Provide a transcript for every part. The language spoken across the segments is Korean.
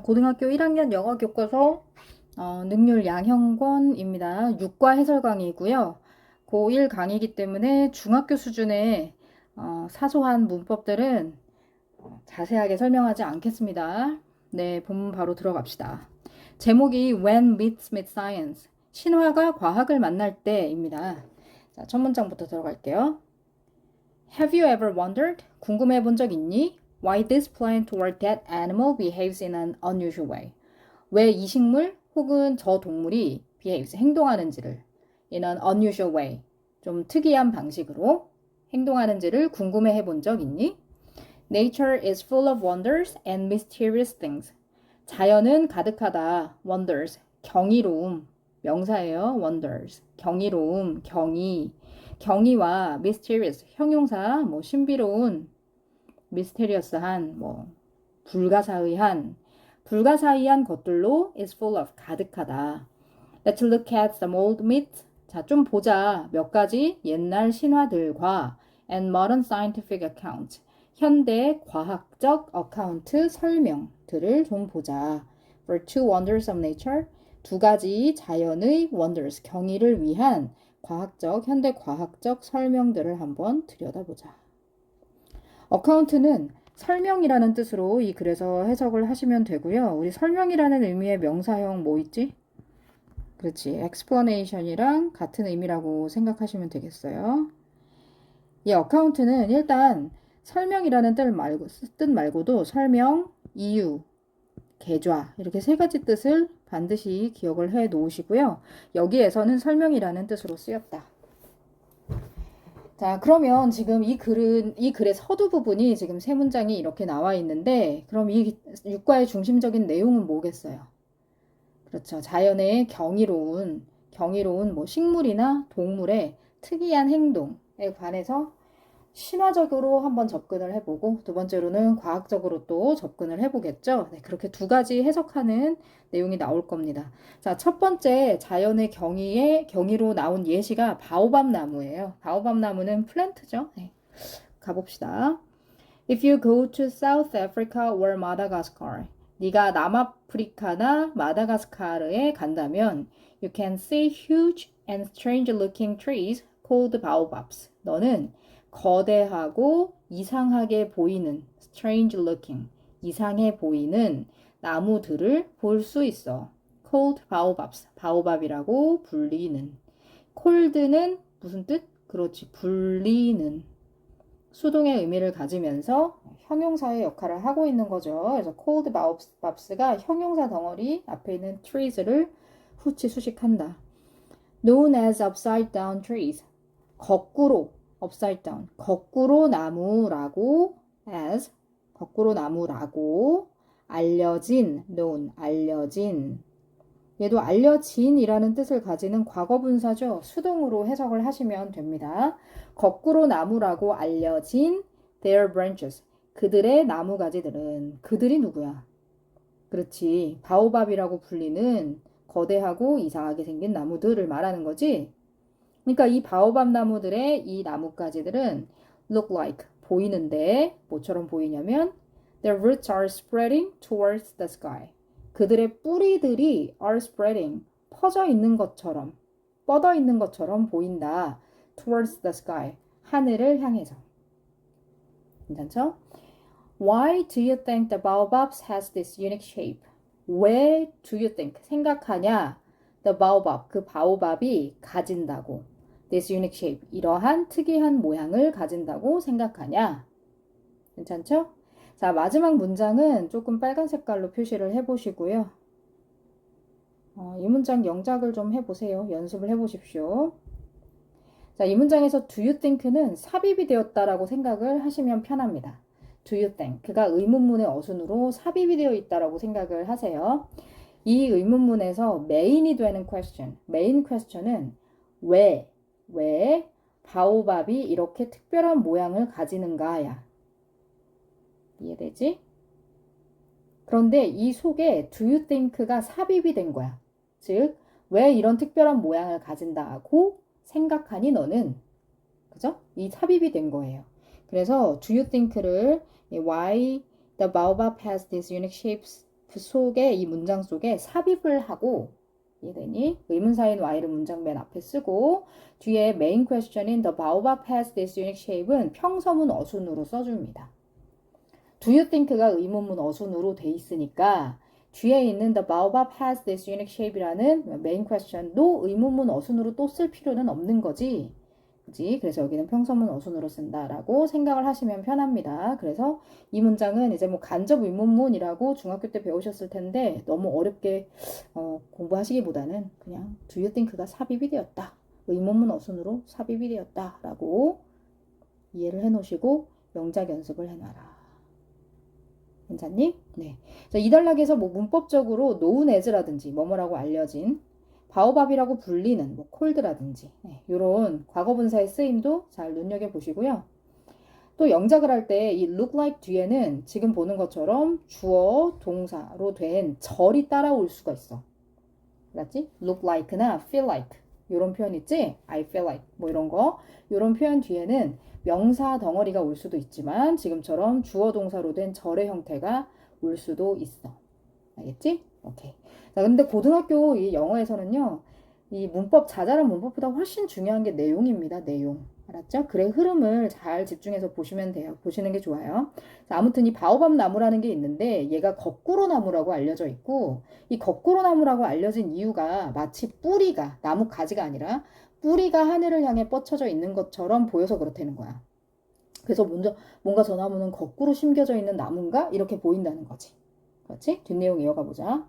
고등학교 1학년 영어 교과서 능률 양형권입니다. 6과 해설 강의이고요. 고1 강의이기 때문에 중학교 수준의 사소한 문법들은 자세하게 설명하지 않겠습니다. 네, 본문 바로 들어갑시다. 제목이 When Myths Meet Science, 신화가 과학을 만날 때입니다. 자, 첫 문장부터 들어갈게요. Have you ever wondered? 궁금해 본 적 있니? Why this plant or that animal behaves in an unusual way? 왜 이 식물 혹은 저 동물이 behaves, 행동하는지를 in an unusual way, 좀 특이한 방식으로 행동하는지를 궁금해 본 적 있니? Nature is full of wonders and mysterious things. 자연은 가득하다. wonders, 경이로움. 명사예요. wonders, 경이로움, 경이. 경이와 mysterious, 형용사, 뭐 신비로운, mysterious한, 뭐 불가사의한 것들로 is full of, 가득하다. Let's look at some old myths. 자, 좀 보자. 몇 가지 옛날 신화들과 and modern scientific accounts. 현대 과학적 어카운트 설명들을 좀 보자. For two wonders of nature. 두 가지 자연의 wonders, 경이를 위한 현대 과학적 설명들을 한번 들여다보자. 어카운트는 설명이라는 뜻으로 이 글에서 해석을 하시면 되고요. 우리 설명이라는 의미의 명사형 뭐 있지? 그렇지. explanation이랑 같은 의미라고 생각하시면 되겠어요. 이 어카운트는 일단 설명이라는 뜻 말고도 설명, 이유, 계좌 이렇게 세 가지 뜻을 반드시 기억을 해 놓으시고요. 여기에서는 설명이라는 뜻으로 쓰였다. 자, 그러면 지금 이 글의 서두 부분이 지금 세 문장이 이렇게 나와 있는데, 그럼 이 육과의 중심적인 내용은 뭐겠어요? 그렇죠. 자연의 경이로운 뭐 식물이나 동물의 특이한 행동에 관해서 신화적으로 한번 접근을 해보고, 두 번째로는 과학적으로 또 접근을 해보겠죠. 네, 그렇게 두 가지 해석하는 내용이 나올 겁니다. 자, 첫 번째 자연의 경이로 나온 예시가 바오밥 나무예요. 바오밥 나무는 플랜트죠. 네, 가봅시다. If you go to South Africa or Madagascar, 네가 남아프리카나 마다가스카르에 간다면 you can see huge and strange looking trees called baobabs. 너는 거대하고 이상하게 보이는 strange looking, 이상해 보이는 나무들을 볼 수 있어. called baobabs, 바오밥이라고 불리는. cold는 무슨 뜻? 그렇지, 불리는. 수동의 의미를 가지면서 형용사의 역할을 하고 있는 거죠. 그래서 cold babs가 형용사 덩어리 앞에 있는 trees를 후치 수식한다. known as upside down trees. 거꾸로 upside down. 거꾸로 나무라고 as 거꾸로 나무라고 알려진 known 알려진 얘도 알려진이라는 뜻을 가지는 과거분사죠. 수동으로 해석을 하시면 됩니다. 거꾸로 나무라고 알려진 their branches. 그들의 나무가지들은 그들이 누구야? 그렇지. 바오밥이라고 불리는 거대하고 이상하게 생긴 나무들을 말하는 거지. 그러니까 이 바오밥 나무들의 이 나뭇가지들은 look like 보이는데 뭐처럼 보이냐면 their roots are spreading towards the sky. 그들의 뿌리들이 are spreading 뻗어 있는 것처럼 보인다. towards the sky 하늘을 향해서. 괜찮죠? Why do you think the baobab has this unique shape? 왜 do you think 생각하냐? The baobab 그 바오밥이 가진다고. This unique shape 이러한 특이한 모양을 가진다고 생각하냐? 괜찮죠? 자, 마지막 문장은 조금 빨간 색깔로 표시를 해보시고요. 이 문장 영작을 좀 해보세요. 연습을 해보십시오. 자, 이 문장에서 do you think는 삽입이 되었다라고 생각을 하시면 편합니다. do you think 그가 의문문의 어순으로 삽입이 되어 있다라고 생각을 하세요. 이 의문문에서 메인이 되는 question, 메인 question은 왜 바오밥이 이렇게 특별한 모양을 가지는가야. 이해되지? 그런데 이 속에 do you think가 삽입이 된 거야. 즉, 왜 이런 특별한 모양을 가진다고 생각하니 너는? 그죠? 이 삽입이 된 거예요. 그래서 do you think를 why the baobab has these unique shapes 그 속에 이 문장 속에 삽입을 하고 이해되니? 의문사인 Y를 문장 맨 앞에 쓰고 뒤에 main question인 the baobab has this unique shape은 평서문 어순으로 써줍니다. Do you think가 의문문 어순으로 돼 있으니까 뒤에 있는 the baobab has this unique shape이라는 main question도 의문문 어순으로 또 쓸 필요는 없는 거지. 그지? 그래서 여기는 평서문 어순으로 쓴다라고 생각을 하시면 편합니다. 그래서 이 문장은 이제 뭐 간접 의문문이라고 중학교 때 배우셨을 텐데 너무 어렵게 공부하시기보다는 그냥 do you think가 삽입이 되었다. 의문문 어순으로 삽입이 되었다라고 이해를 해놓으시고 영작 연습을 해놔라. 괜찮니? 네. 이 단락에서 뭐 문법적으로 known as라든지 뭐뭐라고 알려진 바오밥이라고 불리는 뭐 콜드라든지 이런 과거분사의 쓰임도 잘 눈여겨보시고요. 또 영작을 할 때 이 look like 뒤에는 지금 보는 것처럼 주어, 동사로 된 절이 따라올 수가 있어. 알았지? look like나 feel like 이런 표현 있지? I feel like 뭐 이런 거 이런 표현 뒤에는 명사 덩어리가 올 수도 있지만 지금처럼 주어, 동사로 된 절의 형태가 올 수도 있어. 알겠지? 오케이. 자, 근데 고등학교 이 영어에서는요, 이 문법, 자잘한 문법보다 훨씬 중요한 게 내용입니다. 내용. 알았죠? 글의 흐름을 잘 집중해서 보시면 돼요. 보시는 게 좋아요. 자, 아무튼 이 바오밥 나무라는 게 있는데 얘가 거꾸로 나무라고 알려져 있고 이 거꾸로 나무라고 알려진 이유가 마치 뿌리가, 나무 가지가 아니라 뿌리가 하늘을 향해 뻗쳐져 있는 것처럼 보여서 그렇다는 거야. 그래서 먼저 뭔가 저 나무는 거꾸로 심겨져 있는 나무인가? 이렇게 보인다는 거지. 그렇지? 뒷내용 이어가 보자.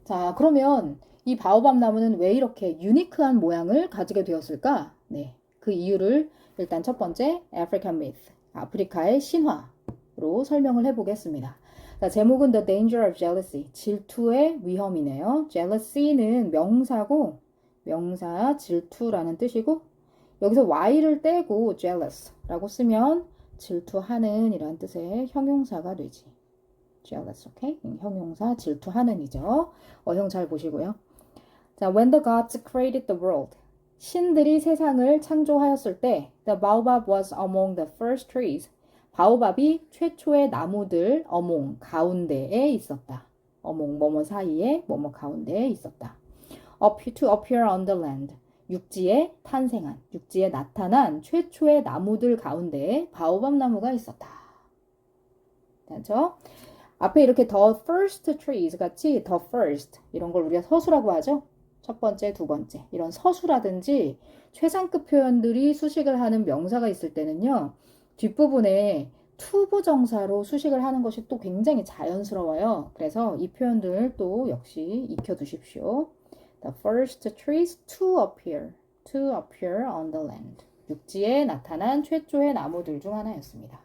자, 그러면 이 바오밥 나무는 왜 이렇게 유니크한 모양을 가지게 되었을까? 네, 그 이유를 일단 첫 번째 African myth, 아프리카의 신화로 설명을 해보겠습니다. 자, 제목은 The Danger of Jealousy, 질투의 위험이네요. Jealousy는 명사고 명사 질투라는 뜻이고 여기서 Y를 떼고 jealous라고 쓰면 질투하는 이란 뜻의 형용사가 되지. jealous, 오케이? 형용사 질투하는이죠. 어형 잘 보시고요. 자, when the gods created the world. 신들이 세상을 창조하였을 때 the baobab was among the first trees. 바오밥이 최초의 나무들 among 가운데에 있었다. among 뭐뭐 사이에 뭐뭐 가운데에 있었다. to appear on the land. 육지에 탄생한, 육지에 나타난 최초의 나무들 가운데에 바오밥 나무가 있었다. 그렇죠? 앞에 이렇게 the first trees 같이 the first 이런 걸 우리가 서수라고 하죠. 첫 번째, 두 번째 이런 서수라든지 최상급 표현들이 수식을 하는 명사가 있을 때는요. 뒷부분에 투부정사로 수식을 하는 것이 또 굉장히 자연스러워요. 그래서 이 표현들 또 역시 익혀두십시오. The first trees to appear on the land. 육지에 나타난 최초의 나무들 중 하나였습니다.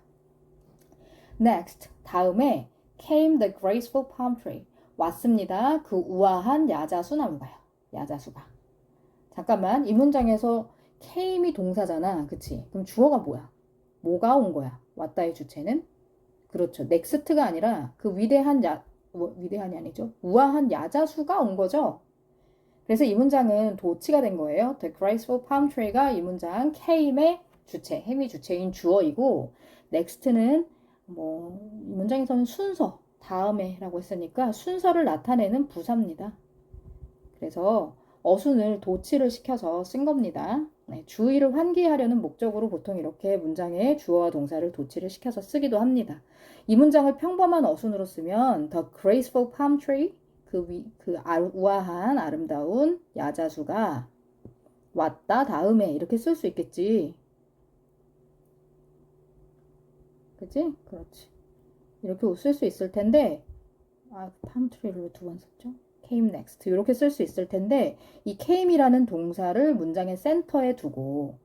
Next, 다음에 came the graceful palm tree. 왔습니다. 그 우아한 야자수 나무가요. 야자수가. 잠깐만, 이 문장에서 came이 동사잖아. 그치? 그럼 주어가 뭐야? 뭐가 온 거야? 왔다의 주체는? 그렇죠. next가 아니라 그 위대한이 아니죠. 우아한 야자수가 온 거죠. 그래서 이 문장은 도치가 된 거예요. The graceful palm tree가 이 문장 came의 주체, ham이 주체인 주어이고 next는 이 문장에서는 순서, 다음에라고 했으니까 순서를 나타내는 부사입니다. 그래서 어순을 도치를 시켜서 쓴 겁니다. 네, 주의를 환기하려는 목적으로 보통 이렇게 문장에 주어와 동사를 도치를 시켜서 쓰기도 합니다. 이 문장을 평범한 어순으로 쓰면 The graceful palm tree, 우아한 아름다운 야자수가 왔다 다음에 이렇게 쓸 수 있겠지. 그치? 그렇지. 이렇게 쓸 수 있을 텐데, palm tree를 두 번 썼죠? came next. 이렇게 쓸 수 있을 텐데, 이 came이라는 동사를 문장의 센터에 두고,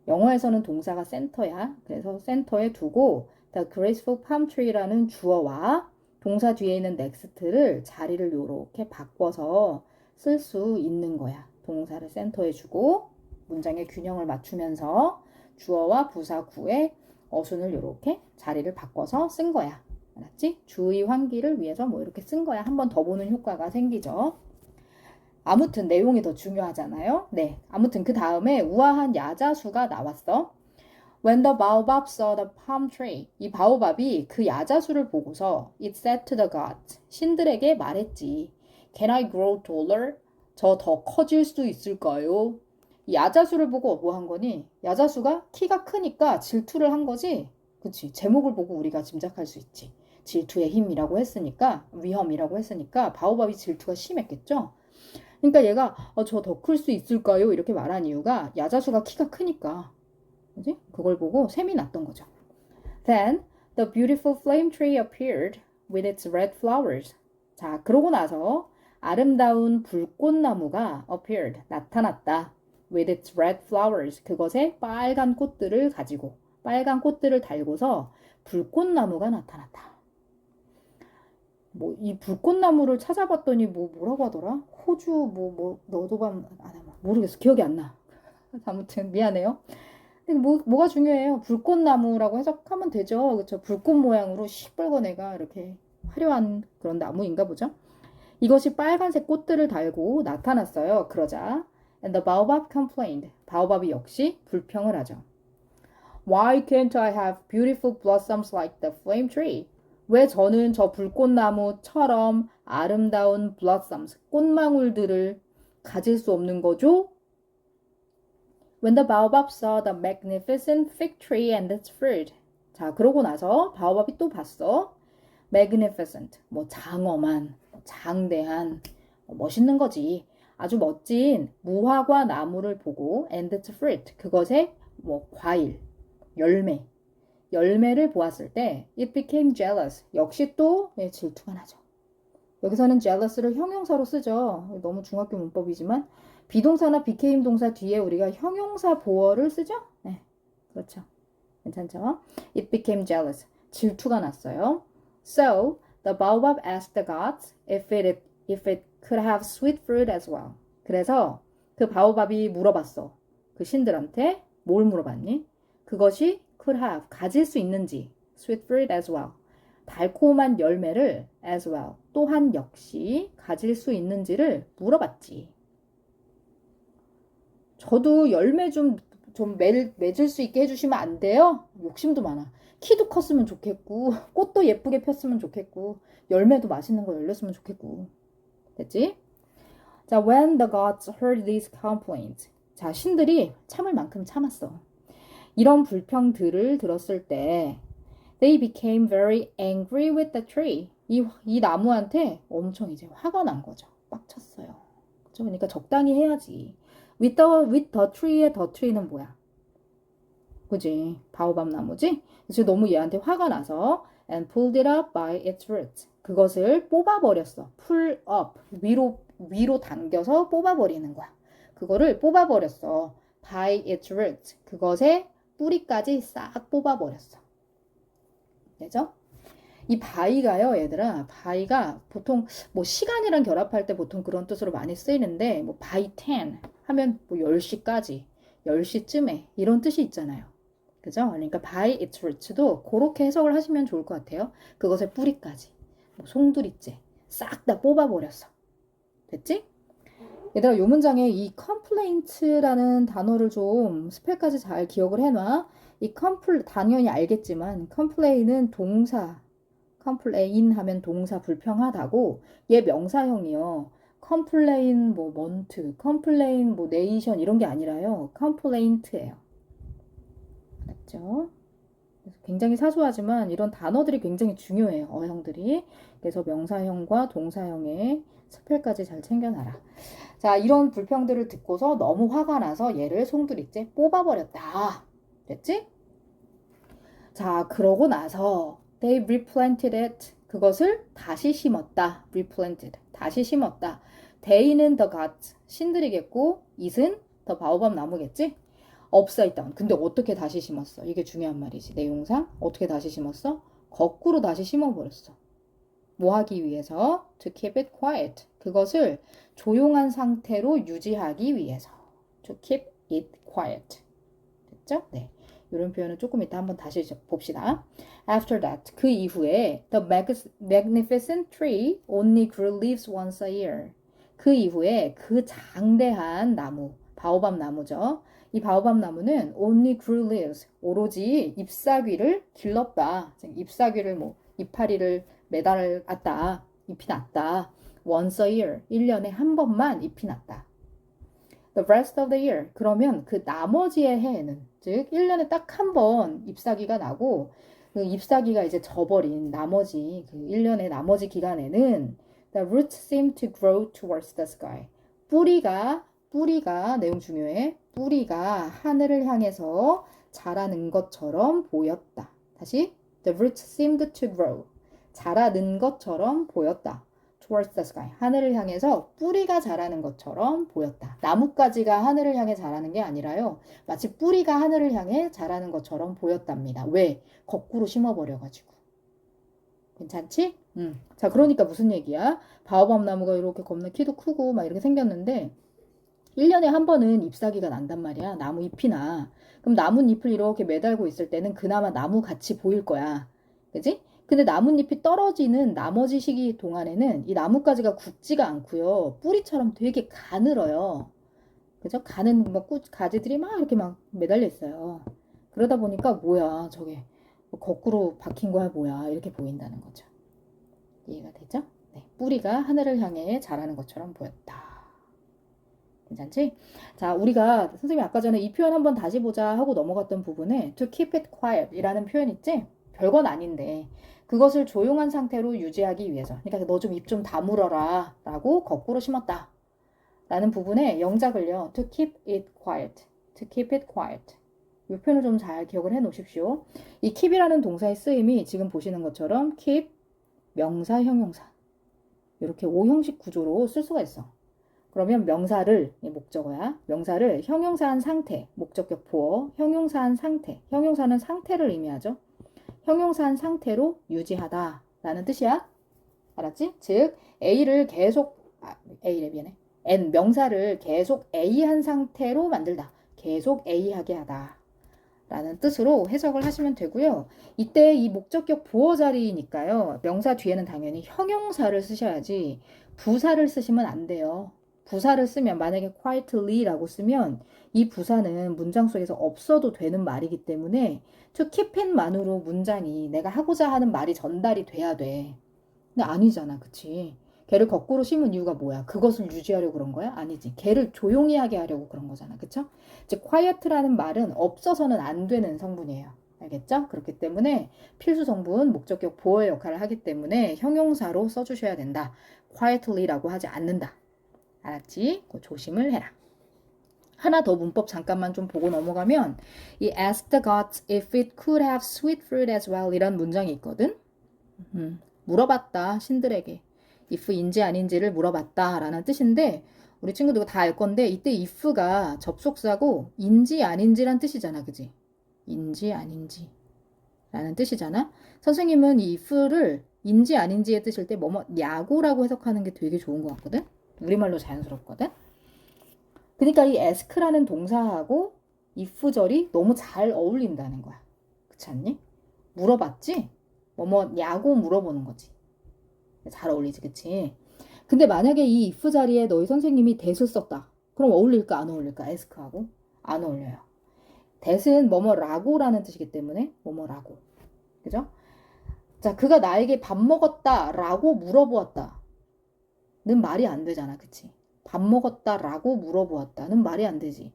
영어에서는 동사가 센터야. 그래서 센터에 두고, the graceful palm tree라는 주어와 동사 뒤에 있는 next를 자리를 이렇게 바꿔서 쓸 수 있는 거야. 동사를 센터에 주고, 문장의 균형을 맞추면서 주어와 부사 구에 어순을 이렇게 자리를 바꿔서 쓴 거야. 알았지? 주의 환기를 위해서 이렇게 쓴 거야. 한 번 더 보는 효과가 생기죠. 아무튼 내용이 더 중요하잖아요. 네. 아무튼 그 다음에 우아한 야자수가 나왔어. When the baobab saw the palm tree. 이 바오밥이 그 야자수를 보고서 it said to the gods. 신들에게 말했지. Can I grow taller? 저 더 커질 수 있을까요? 이 야자수를 보고 뭐 한 거니? 야자수가 키가 크니까 질투를 한 거지. 그치? 제목을 보고 우리가 짐작할 수 있지. 질투의 힘이라고 했으니까, 위험이라고 했으니까 바오밥이 질투가 심했겠죠? 그러니까 얘가 저 더 클 수 있을까요? 이렇게 말한 이유가 야자수가 키가 크니까. 그지? 그걸 보고 셈이 났던 거죠. Then the beautiful flame tree appeared with its red flowers. 자, 그러고 나서 아름다운 불꽃나무가 appeared, 나타났다. with its red flowers. 그것의 빨간 꽃들을 가지고, 빨간 꽃들을 달고서 불꽃나무가 나타났다. 뭐, 이 불꽃나무를 찾아봤더니 뭐라고 하더라? 호주, 너도밤, 모르겠어. 기억이 안 나. 아무튼, 미안해요. 근데 뭐가 중요해요? 불꽃나무라고 해석하면 되죠. 그쵸? 불꽃 모양으로 시뻘건 애가 이렇게 화려한 그런 나무인가 보죠. 이것이 빨간색 꽃들을 달고 나타났어요. 그러자 and the baobab complained. 바오밥이 역시 불평을 하죠. Why can't I have beautiful blossoms like the flame tree? 왜 저는 저 불꽃나무처럼 아름다운 blossoms, 꽃망울들을 가질 수 없는 거죠? When the baobab saw the magnificent fig tree and its fruit. 자, 그러고 나서 바오밥이 또 봤어. magnificent, 장엄한, 장대한, 멋있는 거지. 아주 멋진 무화과 나무를 보고 and its fruit, 그것의 과일, 열매를 보았을 때 it became jealous. 역시 또 질투가 나죠. 여기서는 jealous를 형용사로 쓰죠. 너무 중학교 문법이지만 비동사나 became 동사 뒤에 우리가 형용사 보어를 쓰죠? 네, 그렇죠. 괜찮죠? It became jealous. 질투가 났어요. So, the baobab asked the gods if it could have sweet fruit as well. 그래서 그 바오밥이 물어봤어. 그 신들한테 뭘 물어봤니? 그것이 could have, 가질 수 있는지, sweet fruit as well. 달콤한 열매를 as well, 또한 역시 가질 수 있는지를 물어봤지. 저도 열매 좀 맺을 수 있게 해주시면 안 돼요? 욕심도 많아. 키도 컸으면 좋겠고, 꽃도 예쁘게 폈으면 좋겠고, 열매도 맛있는 거 열렸으면 좋겠고. 됐지? 자, when the gods heard these complaints. 자, 신들이 참을 만큼 참았어. 이런 불평들을 들었을 때, they became very angry with the tree. 이 나무한테 엄청 이제 화가 난 거죠. 빡쳤어요. 그렇죠? 그러니까 적당히 해야지. with the tree의 the tree는 뭐야? 그지? 바오밥 나무지? 그래서 너무 얘한테 화가 나서 and pulled it up by its roots. 그것을 뽑아버렸어. pull up. 위로 당겨서 뽑아버리는 거야. 그거를 뽑아버렸어. by its roots. 그것의 뿌리까지 싹 뽑아버렸어. 되죠? 이 바이가요, 얘들아. 바이가 보통 시간이랑 결합할 때 보통 그런 뜻으로 많이 쓰이는데 by 10 하면 10시까지, 10시쯤에 이런 뜻이 있잖아요. 그죠? 그러니까 by its roots도 그렇게 해석을 하시면 좋을 것 같아요. 그것의 뿌리까지. 송두리째 싹 다 뽑아버렸어. 됐지? 얘들아, 요 문장에 이 complaint라는 단어를 좀 스펠까지 잘 기억을 해놔. 당연히 알겠지만 complain은 동사, complain 하면 동사 불평하다고, 얘 명사형이요. complain month, complain nation 이런 게 아니라요. complaint예요. 맞죠? 굉장히 사소하지만 이런 단어들이 굉장히 중요해요. 어형들이. 그래서 명사형과 동사형의 스펠까지 잘 챙겨놔라. 자, 이런 불평들을 듣고서 너무 화가 나서 얘를 송두리째 뽑아버렸다. 됐지? 자, 그러고 나서 they replanted it. 그것을 다시 심었다. replanted. 다시 심었다. they는 the gods. 신들이겠고 it은 the baobab 나무겠지? upside down. 근데 어떻게 다시 심었어? 이게 중요한 말이지. 내용상. 어떻게 다시 심었어? 거꾸로 다시 심어버렸어. 뭐 하기 위해서? To keep it quiet. 그것을 조용한 상태로 유지하기 위해서. To keep it quiet. 됐죠? 네. 이런 표현은 조금 이따 한번 다시 봅시다. After that, 그 이후에 the magnificent tree only grew leaves once a year. 그 이후에 그 장대한 나무, 바오밥 나무죠. 이 바오밥 나무는 only grew leaves, 오로지 잎사귀를 길렀다. 잎사귀를 뭐 이파리를 매달았다. 잎이 났다. once a year, 1년에 한 번만 잎이 났다. The rest of the year, 그러면 그 나머지의 해에는, 즉 1년에 딱 한 번 잎사귀가 나고 그 잎사귀가 이제 져버린 나머지 그 1년의 나머지 기간에는 the roots seem to grow towards the sky. 뿌리가 내용 중요해. 뿌리가 하늘을 향해서 자라는 것처럼 보였다. 다시 the roots seemed to grow. 자라는 것처럼 보였다. towards the sky. 하늘을 향해서 뿌리가 자라는 것처럼 보였다. 나뭇가지가 하늘을 향해 자라는 게 아니라요. 마치 뿌리가 하늘을 향해 자라는 것처럼 보였답니다. 왜? 거꾸로 심어버려가지고. 괜찮지? 자, 그러니까 무슨 얘기야? 바오밥 나무가 이렇게 겁나 키도 크고 막 이렇게 생겼는데 1년에 한 번은 잎사귀가 난단 말이야. 나무 잎이 나. 그럼 나뭇잎을 이렇게 매달고 있을 때는 그나마 나무 같이 보일 거야. 그지? 근데 나뭇잎이 떨어지는 나머지 시기 동안에는 이 나뭇가지가 굵지가 않고요. 뿌리처럼 되게 가늘어요. 그죠? 가는 막 가지들이 막 이렇게 막 매달려 있어요. 그러다 보니까 뭐야 저게 거꾸로 박힌 거야 뭐야 이렇게 보인다는 거죠. 이해가 되죠? 네, 뿌리가 하늘을 향해 자라는 것처럼 보였다. 괜찮지? 자, 우리가 선생님이 아까 전에 이 표현 한번 다시 보자 하고 넘어갔던 부분에 to keep it quiet 이라는 표현 있지? 별건 아닌데 그것을 조용한 상태로 유지하기 위해서 그러니까 너 좀 입 좀 다물어라 라고 거꾸로 심었다 라는 부분에 영작을요 to keep it quiet to keep it quiet 이 표현을 좀 잘 기억을 해 놓으십시오. 이 keep이라는 동사의 쓰임이 지금 보시는 것처럼 keep, 명사, 형용사 이렇게 5형식 구조로 쓸 수가 있어. 그러면 명사를, 목적어야, 명사를 형용사한 상태, 목적격 보어, 형용사한 상태, 형용사는 상태를 의미하죠. 형용사한 상태로 유지하다 라는 뜻이야. 알았지? 즉 A를 계속 A래 미안해. N 명사를 계속 A한 상태로 만들다. 계속 A하게 하다 라는 뜻으로 해석을 하시면 되고요. 이때 이 목적격 보어 자리니까요. 명사 뒤에는 당연히 형용사를 쓰셔야지 부사를 쓰시면 안 돼요. 부사를 쓰면 만약에 quietly라고 쓰면 이 부사는 문장 속에서 없어도 되는 말이기 때문에 to keep it만으로 문장이 내가 하고자 하는 말이 전달이 돼야 돼. 근데 아니잖아. 그치? 걔를 거꾸로 심은 이유가 뭐야? 그것을 유지하려고 그런 거야? 아니지. 걔를 조용히 하게 하려고 그런 거잖아. 그쵸? 즉 quiet라는 말은 없어서는 안 되는 성분이에요. 알겠죠? 그렇기 때문에 필수 성분, 목적격 보호의 역할을 하기 때문에 형용사로 써주셔야 된다. quietly라고 하지 않는다. 알았지? 그거 조심을 해라. 하나 더 문법 잠깐만 좀 보고 넘어가면 이 ask the gods if it could have sweet fruit as well 이런 문장이 있거든. 물어봤다 신들에게 if인지 아닌지를 물어봤다 라는 뜻인데 우리 친구들 다 알 건데 이때 if가 접속사고 인지 아닌지란 뜻이잖아. 그지? 인지 아닌지 라는 뜻이잖아. 선생님은 이 if를 인지 아닌지의 뜻일 때 뭐뭐 야구라고 해석하는 게 되게 좋은 것 같거든. 우리말로 자연스럽거든. 그러니까 이 ask라는 동사하고 if절이 너무 잘 어울린다는 거야. 그렇지 않니? 물어봤지? 뭐뭐 야구 물어보는 거지. 잘 어울리지, 그치? 근데 만약에 이 if 자리에 너희 선생님이 that을 썼다. 그럼 어울릴까 안 어울릴까? ask하고 안 어울려요. that은 뭐뭐라고라는 뜻이기 때문에 뭐뭐라고. 그죠? 자, 그가 나에게 밥 먹었다 라고 물어보았다 는 말이 안 되잖아. 그치? 밥 먹었다 라고 물어보았다는 말이 안 되지.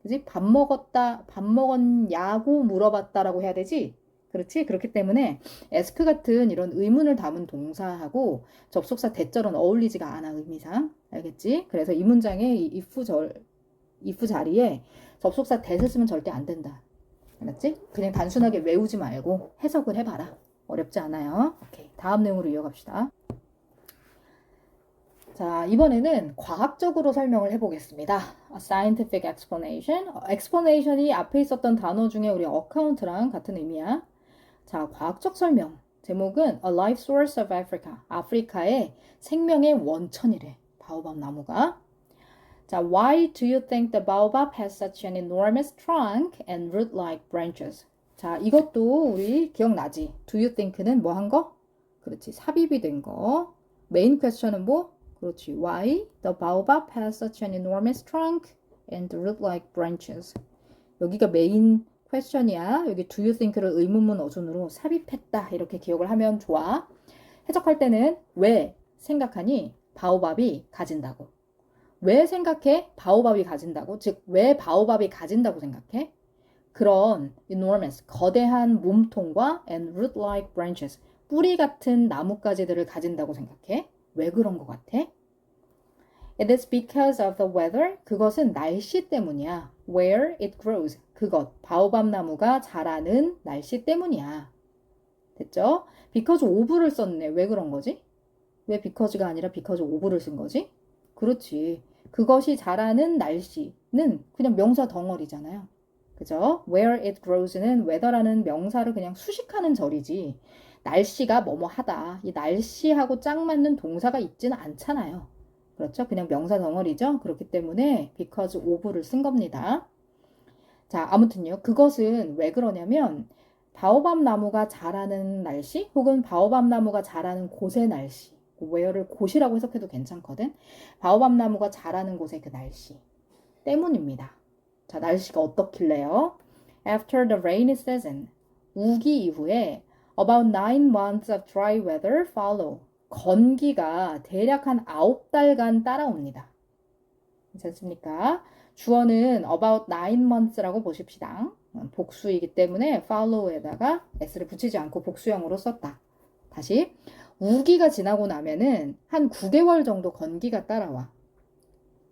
그치? 밥 먹었냐고 물어봤다라고 해야 되지? 그렇지? 그렇기 때문에 ask 같은 이런 의문을 담은 동사하고 접속사 대절은 어울리지가 않아, 의미상. 알겠지? 그래서 이 문장에 이 if 자리에 접속사 that을 쓰면 절대 안 된다. 알았지? 그냥 단순하게 외우지 말고 해석을 해봐라. 어렵지 않아요. 오케이. 다음 내용으로 이어갑시다. 자, 이번에는 과학적으로 설명을 해보겠습니다. A scientific explanation. explanation이 앞에 있었던 단어 중에 우리 account랑 같은 의미야. 자, 과학적 설명. 제목은 A life source of Africa. 아프리카의 생명의 원천이래. 바오밥 나무가. 자, why do you think the baobab has such an enormous trunk and root-like branches? 자, 이것도 우리 기억나지? Do you think는 뭐 한 거? 그렇지, 삽입이 된 거. 메인 퀘스천은 뭐? 그렇지, why the baobab has such an enormous trunk and root-like branches? 여기가 메인 퀘스천이야. 여기 do you think를 의문문 어순으로 삽입했다. 이렇게 기억을 하면 좋아. 해석할 때는 왜 생각하니 바오밥이 가진다고. 왜 생각해? 바오밥이 가진다고. 즉, 왜 바오밥이 가진다고 생각해? 그런 enormous, 거대한 몸통과 and root-like branches, 뿌리 같은 나뭇가지들을 가진다고 생각해? 왜 그런 것 같아? It is because of the weather. 그것은 날씨 때문이야. Where it grows. 그것, 바오밥 나무가 자라는 날씨 때문이야. 됐죠? because of를 썼네. 왜 그런 거지? 왜 because가 아니라 because of를 쓴 거지? 그렇지. 그것이 자라는 날씨는 그냥 명사 덩어리잖아요. 그죠? Where it grows는 weather라는 명사를 그냥 수식하는 절이지. 날씨가 뭐뭐 하다. 이 날씨하고 짝 맞는 동사가 있지는 않잖아요. 그렇죠? 그냥 명사 덩어리죠? 그렇기 때문에 because of를 쓴 겁니다. 자, 아무튼요. 그것은 왜 그러냐면 바오밥 나무가 자라는 날씨 혹은 바오밥 나무가 자라는 곳의 날씨. where를 곳이라고 해석해도 괜찮거든. 바오밥 나무가 자라는 곳의 그 날씨 때문입니다. 자, 날씨가 어떻길래요? After the rainy season, 우기 이후에 about 9 months of dry weather follow. 건기가 대략 한 9달간 따라옵니다. 괜찮습니까? 주어는 about 9 months라고 보십시다. 복수이기 때문에 follow에다가 s를 붙이지 않고 복수형으로 썼다. 다시 우기가 지나고 나면은 한 9개월 정도 건기가 따라와.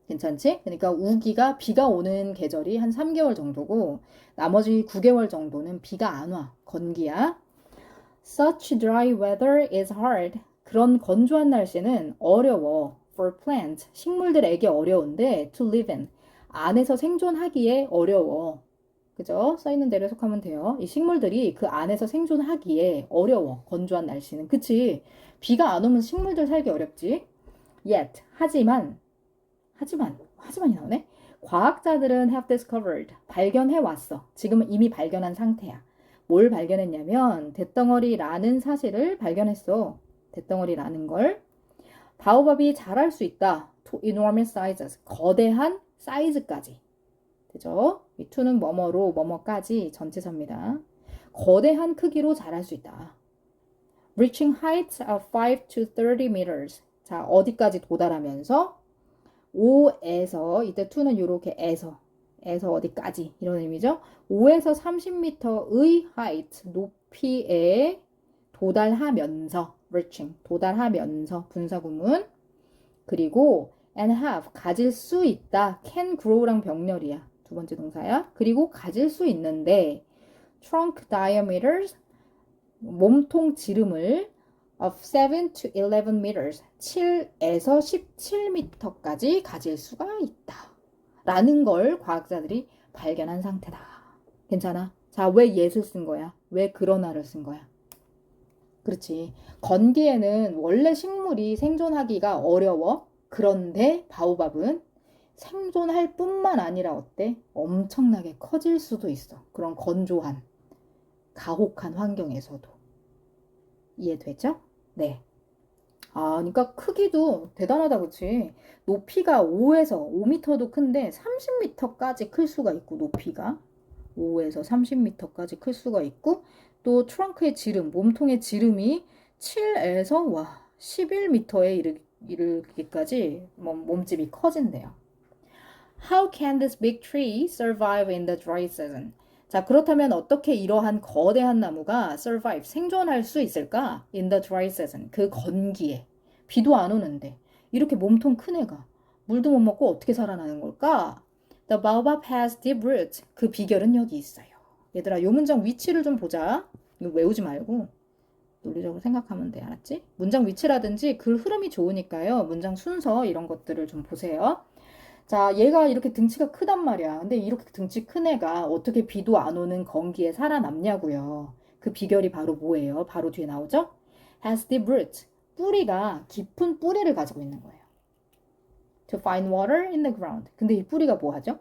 괜찮지? 그러니까 우기가 비가 오는 계절이 한 3개월 정도고 나머지 9개월 정도는 비가 안 와. 건기야. Such dry weather is hard. 그런 건조한 날씨는 어려워. For plants. 식물들에게 어려운데 to live in. 안에서 생존하기에 어려워. 그죠? 써있는 대로 해석하면 돼요. 이 식물들이 그 안에서 생존하기에 어려워. 건조한 날씨는. 그치? 비가 안 오면 식물들 살기 어렵지. Yet. 하지만이 나오네. 과학자들은 have discovered. 발견해 왔어. 지금은 이미 발견한 상태야. 뭘 발견했냐면 대덩어리라는 사실을 발견했어. 대덩어리라는 걸. 바오밥이 자랄 수 있다. To enormous sizes. 거대한 사이즈까지. 그죠? 이 to는 뭐뭐로 뭐뭐까지 전치사입니다. 거대한 크기로 자랄 수 있다. Reaching heights of 5 to 30 meters. 자, 어디까지 도달하면서 5에서 이때 to는 이렇게 에서 어디까지 이런 의미죠. 5에서 30m의 height 높이에 도달하면서 reaching 도달하면서 분사구문 그리고 and have 가질 수 있다. can grow랑 병렬이야. 두 번째 동사야. 그리고 가질 수 있는데 trunk diameters 몸통 지름을 of 7 to 11 meters 7에서 17m까지 가질 수가 있다. 라는 걸 과학자들이 발견한 상태다. 괜찮아? 자, 왜 yet을 쓴 거야? 왜 그러나를 쓴 거야? 그렇지. 건기에는 원래 식물이 생존하기가 어려워. 그런데 바오밥은 생존할 뿐만 아니라 어때? 엄청나게 커질 수도 있어. 그런 건조한, 가혹한 환경에서도. 이해되죠? 네. 아, 그러니까 크기도 대단하다, 그치? 높이가 5에서 5m도 큰데 30m까지 클 수가 있고, 높이가 5에서 30m까지 클 수가 있고, 또 트렁크의 지름, 몸통의 지름이 7에서 11m에 이르기까지 몸집이 커진대요. How can this big tree survive in the dry season? 자, 그렇다면 어떻게 이러한 거대한 나무가 survive, 생존할 수 있을까? In the dry season, 그 건기에. 비도 안 오는데 이렇게 몸통 큰 애가 물도 못 먹고 어떻게 살아나는 걸까? The baobab has deep roots. 그 비결은 여기 있어요. 얘들아, 이 문장 위치를 좀 보자. 이거 외우지 말고 논리적으로 생각하면 돼. 알았지? 문장 위치라든지 글 흐름이 좋으니까요. 문장 순서 이런 것들을 좀 보세요. 자, 얘가 이렇게 등치가 크단 말이야. 근데 이렇게 등치 큰 애가 어떻게 비도 안 오는 건기에 살아남냐고요. 그 비결이 바로 뭐예요? 바로 뒤에 나오죠? Has deep roots. 뿌리가 깊은 뿌리를 가지고 있는 거예요. To find water in the ground. 근데 이 뿌리가 뭐 하죠?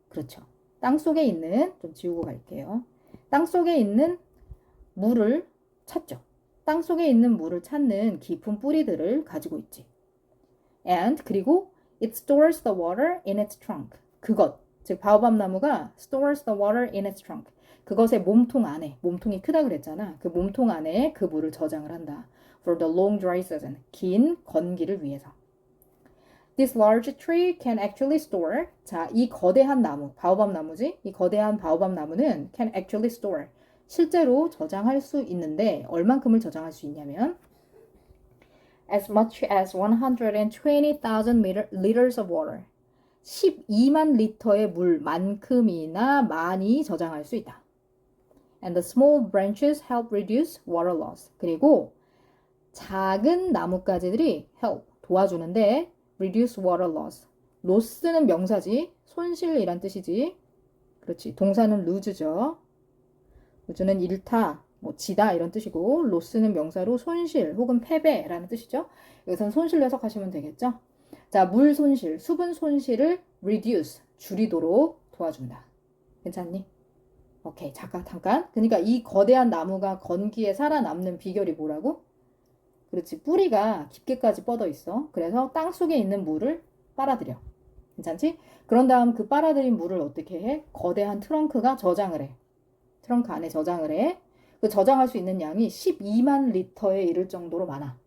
그렇죠. 땅 속에 있는, 좀 지우고 갈게요. 땅 속에 있는 물을 찾죠. 땅 속에 있는 물을 찾는 깊은 뿌리들을 가지고 있지. And 그리고 it stores the water in its trunk. 그것, 즉 바오밥 나무가 stores the water in its trunk. 그것의 몸통 안에, 몸통이 크다 그랬잖아. 그 몸통 안에 그 물을 저장을 한다. For the long dry season. 긴 건기를 위해서. This large tree can actually store. 자, 이 거대한 나무, 바오밥 나무지? 이 거대한 바오밥 나무는 can actually store. 실제로 저장할 수 있는데 얼만큼을 저장할 수 있냐면 as much as 120,000 liters of water. 12만 리터의 물만큼이나 많이 저장할 수 있다. And the small branches help reduce water loss. 그리고 작은 나뭇가지들이 help, 도와주는데 reduce water loss. loss는 명사지, 손실이란 뜻이지. 그렇지, 동사는 lose죠. lose는 잃다, 뭐 지다 이런 뜻이고 loss는 명사로 손실 혹은 패배라는 뜻이죠. 여기서는 손실로 해석하시면 되겠죠. 자, 물 손실, 수분 손실을 reduce, 줄이도록 도와준다. 괜찮니? 오케이, 잠깐. 그러니까 이 거대한 나무가 건기에 살아남는 비결이 뭐라고? 그렇지, 뿌리가 깊게까지 뻗어 있어. 그래서 땅 속에 있는 물을 빨아들여. 괜찮지? 그런 다음 그 빨아들인 물을 어떻게 해? 거대한 트렁크가 저장을 해. 트렁크 안에 저장을 해. 그 저장할 수 있는 양이 12만 리터에 이를 정도로 많아.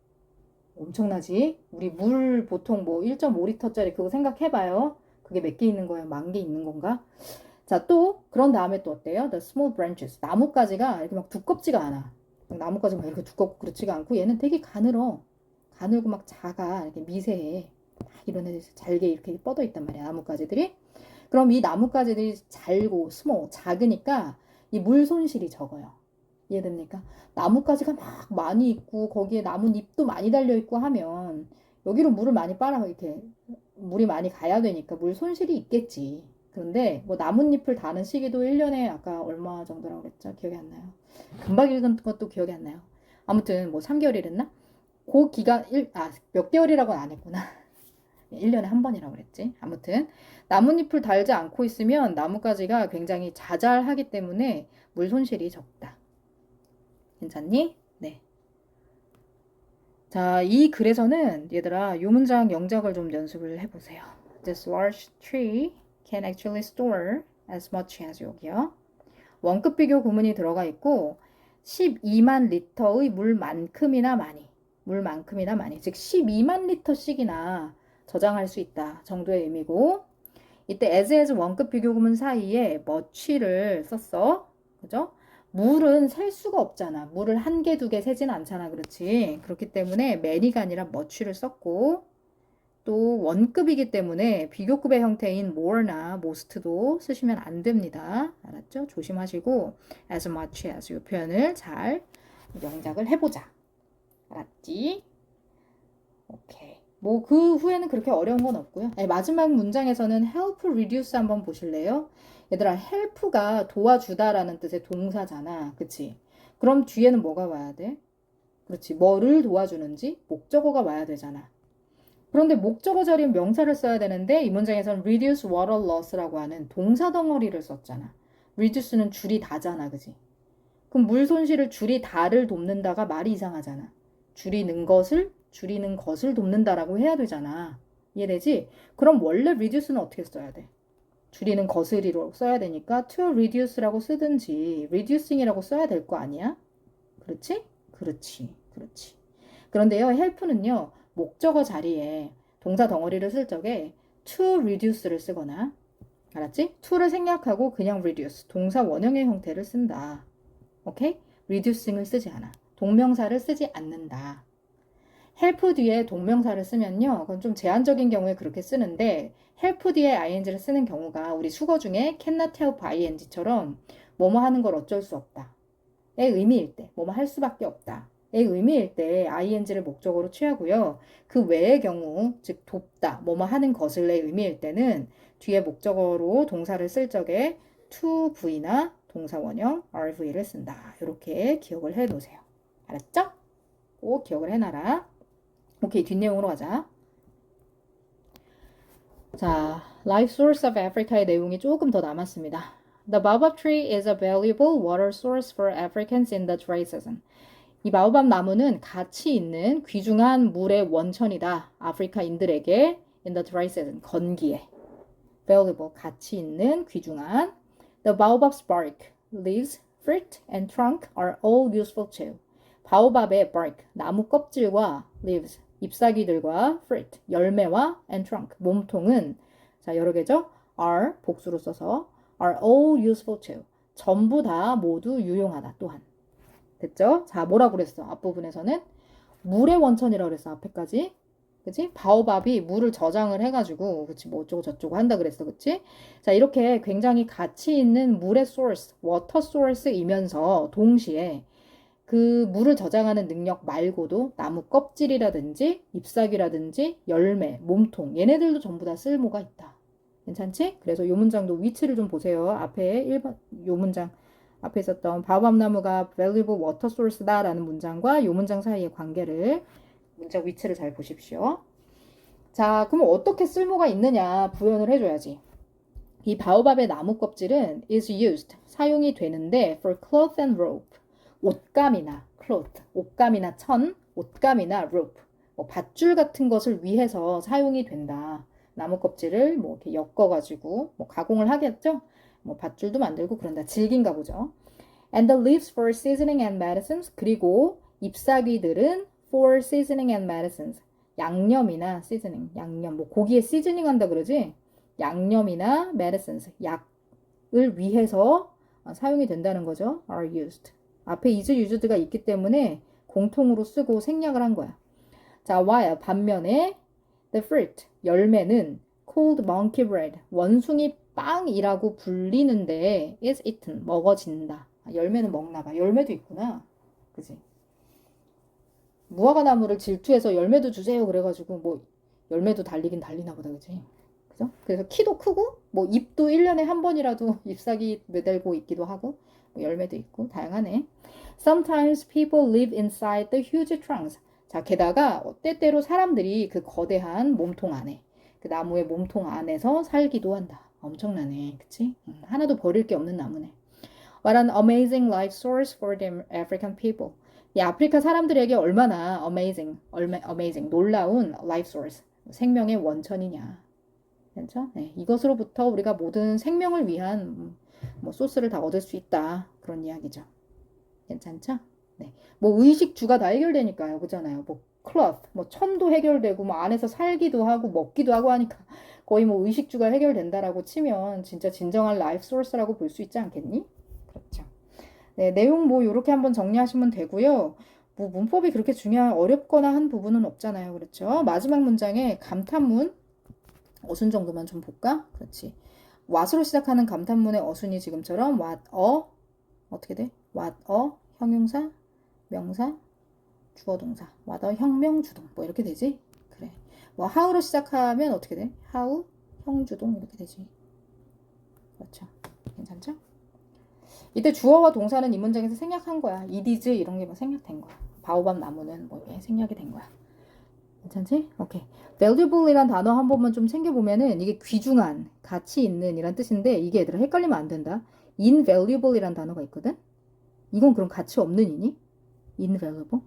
엄청나지? 우리 물 보통 뭐 1.5리터짜리 그거 생각해봐요. 그게 몇 개 있는 거예요? 10,000개 있는 건가? 자, 또 그런 다음에 또 어때요? The small branches. 나뭇가지가 이렇게 막 두껍지가 않아. 나뭇가지가 막 이렇게 두껍고 그렇지가 않고 얘는 되게 가늘어. 가늘고 막 작아. 이렇게 미세해. 막 이런 애들 잘게 이렇게 뻗어 있단 말이야. 나뭇가지들이. 그럼 이 나뭇가지들이 잘고 small, 작으니까 이 물 손실이 적어요. 이해됩니까? 나뭇가지가 막 많이 있고 거기에 나뭇잎도 많이 달려있고 하면 여기로 물을 많이 빨아 이렇게 물이 많이 가야 되니까 물 손실이 있겠지. 그런데 뭐 나뭇잎을 다는 시기도 1년에 아까 얼마 정도라고 그랬죠? 기억이 안 나요. 금방 읽은 것도 기억이 안 나요. 아무튼 뭐 3개월이랬나? 그 기간 몇 개월이라고는 안 했구나. 1년에 한 번이라고 그랬지. 아무튼 나뭇잎을 달지 않고 있으면 나뭇가지가 굉장히 자잘하기 때문에 물 손실이 적다. 괜찮니? 네. 자, 이 글에서는 얘들아 이 문장 영작을 좀 연습을 해보세요. This large tree can actually store as much as 여기요. 원급 비교 구문이 들어가 있고 12만 리터의 물만큼이나 많이. 물만큼이나 많이. 즉 12만 리터씩이나 저장할 수 있다 정도의 의미고 이때 as 원급 비교 구문 사이에 much를 썼어. 그죠? 물은 셀 수가 없잖아. 물을 한 개, 두 개 세지는 않잖아. 그렇지? 그렇기 때문에 many가 아니라 much를 썼고 또 원급이기 때문에 비교급의 형태인 more나 most도 쓰시면 안 됩니다. 알았죠? 조심하시고 as much as 이 표현을 잘 영작을 해보자. 알았지? 오케이. 뭐 그 후에는 그렇게 어려운 건 없고요. 마지막 문장에서는 help reduce 한번 보실래요? 얘들아 help가 도와주다라는 뜻의 동사잖아. 그치? 그럼 뒤에는 뭐가 와야 돼? 그렇지. 뭐를 도와주는지 목적어가 와야 되잖아. 그런데 목적어 자리에 명사를 써야 되는데 이 문장에서는 reduce water loss라고 하는 동사 덩어리를 썼잖아. reduce는 줄이 다잖아. 그치? 그럼 물 손실을 줄이 다를 돕는다가 말이 이상하잖아. 줄이는 것을 돕는다라고 해야 되잖아. 이해되지? 그럼 원래 reduce는 어떻게 써야 돼? 줄이는 것을이로 써야 되니까 to reduce라고 쓰든지 reducing이라고 써야 될 거 아니야? 그렇지? 그렇지. 그런데요, help는요, 목적어 자리에 동사 덩어리를 쓸 적에 to reduce를 쓰거나, 알았지? to를 생략하고 그냥 reduce, 동사 원형의 형태를 쓴다. 오케이? reducing을 쓰지 않아. 동명사를 쓰지 않는다. help 뒤에 동명사를 쓰면요, 그건 좀 제한적인 경우에 그렇게 쓰는데 help 뒤에 ing를 쓰는 경우가 우리 수거 중에 cannot help ing처럼 뭐뭐 하는 걸 어쩔 수 없다 의 의미일 때, 뭐뭐 할 수밖에 없다 의 의미일 때 ing를 목적으로 취하고요. 그 외의 경우, 즉 돕다, 뭐뭐 하는 것을의 의미일 때는 뒤에 목적어로 동사를 쓸 적에 to v나 동사 원형 rv를 쓴다. 이렇게 기억을 해 놓으세요. 알았죠? 꼭 기억을 해놔라. 오케이, 뒷내용으로 가자. 자, Life Source of Africa의 내용이 조금 더 남았습니다. The baobab tree is a valuable water source for Africans in the dry season. 이 바오밥 나무는 가치 있는 귀중한 물의 원천이다. 아프리카인들에게 in the dry season, 건기에. valuable, 가치 있는, 귀중한. The baobab's bark, leaves, fruit, and trunk are all useful too. 바오밥의 bark, 나무 껍질과 leaves, 잎사귀들과 fruit, 열매와 and trunk, 몸통은 자 여러 개죠. are, 복수로 써서 are all useful too. 전부 다 모두 유용하다 또한. 됐죠? 자 뭐라고 그랬어? 앞부분에서는 물의 원천이라고 그랬어. 앞에까지. 그치? 바오밥이 물을 저장을 해가지고, 그치? 뭐 어쩌고 저쩌고 한다 그랬어. 그치? 자, 이렇게 굉장히 가치 있는 물의 source, water source이면서 동시에 그 물을 저장하는 능력 말고도 나무 껍질이라든지 잎사귀라든지 열매, 몸통, 얘네들도 전부 다 쓸모가 있다. 괜찮지? 그래서 이 문장도 위치를 좀 보세요. 앞에 1번, 요 문장. 앞에 있었던 바오밥나무가 valuable water source다 라는 문장과 이 문장 사이의 관계를 문장 위치를 잘 보십시오. 자, 그럼 어떻게 쓸모가 있느냐 부연을 해줘야지. 이 바오밥의 나무 껍질은 is used, 사용이 되는데 for cloth and rope, 옷감이나 cloth, 옷감이나 천, 옷감이나 rope, 뭐 밧줄 같은 것을 위해서 사용이 된다. 나무 껍질을 뭐 이렇게 엮어가지고 뭐 가공을 하겠죠? 뭐 밧줄도 만들고 그런다. 질긴가 보죠. And the leaves for seasoning and medicines. 그리고 잎사귀들은 for seasoning and medicines. 양념이나 seasoning, 양념. 뭐 고기에 시즈닝 한다 그러지? 양념이나 medicines, 약을 위해서 사용이 된다는 거죠. are used. 앞에 is used가 있기 때문에 공통으로 쓰고 생략을 한 거야. 자, while 반면에 the fruit, 열매는 called monkey bread, 원숭이 빵이라고 불리는데 is eaten, 먹어진다. 열매는 먹나 봐. 열매도 있구나. 그지? 무화과 나무를 질투해서 열매도 주세요 그래가지고 뭐 열매도 달리긴 달리나 보다. 그지? 그죠? 그래서 키도 크고 뭐 잎도 1년에 한 번이라도 잎사귀 매달고 있기도 하고 뭐 열매도 있고 다양하네. Sometimes people live inside the huge trunks. 자, 게다가 때때로 사람들이 그 거대한 몸통 안에 그 나무의 몸통 안에서 살기도 한다. 엄청나네. 그치? 하나도 버릴 게 없는 나무네. What an amazing life source for the African people. 이 아프리카 사람들에게 얼마나 amazing, 놀라운 life source, 생명의 원천이냐. 괜찮죠? 네, 이것으로부터 우리가 모든 생명을 위한 뭐 소스를 다 얻을 수 있다. 그런 이야기죠. 괜찮죠? 네. 뭐 의식주가 다 해결되니까요. 그잖아요. 뭐 cloth, 뭐 천도 해결되고 뭐 안에서 살기도 하고 먹기도 하고 하니까 거의 뭐 의식주가 해결된다라고 치면 진짜 진정한 라이프 소스라고 볼 수 있지 않겠니? 그렇죠. 네, 내용 뭐 이렇게 한번 정리하시면 되고요. 뭐 문법이 그렇게 어렵거나 한 부분은 없잖아요. 그렇죠? 마지막 문장에 감탄문 어순 정도만 좀 볼까? 그렇지. what으로 시작하는 감탄문의 어순이 지금처럼 what a 어떻게 돼? what a 형용사, 명사, 주어동사. what a 혁명주동. 뭐 이렇게 되지? 그래. 뭐 how로 시작하면 어떻게 돼? how 형주동 이렇게 되지. 그렇죠. 괜찮죠? 이때 주어와 동사는 이 문장에서 생략한 거야. it is 이런 게 뭐 생략된 거야. 바오밥 나무는 뭐 이게 생략이 된 거야. 괜찮지? 오케이. valuable 이란 단어 한 번만 좀 챙겨보면은 이게 귀중한, 가치 있는 이란 뜻인데 이게 얘들아 헷갈리면 안 된다. invaluable 이란 단어가 있거든? 이건 그럼 가치 없는 이니? invaluable?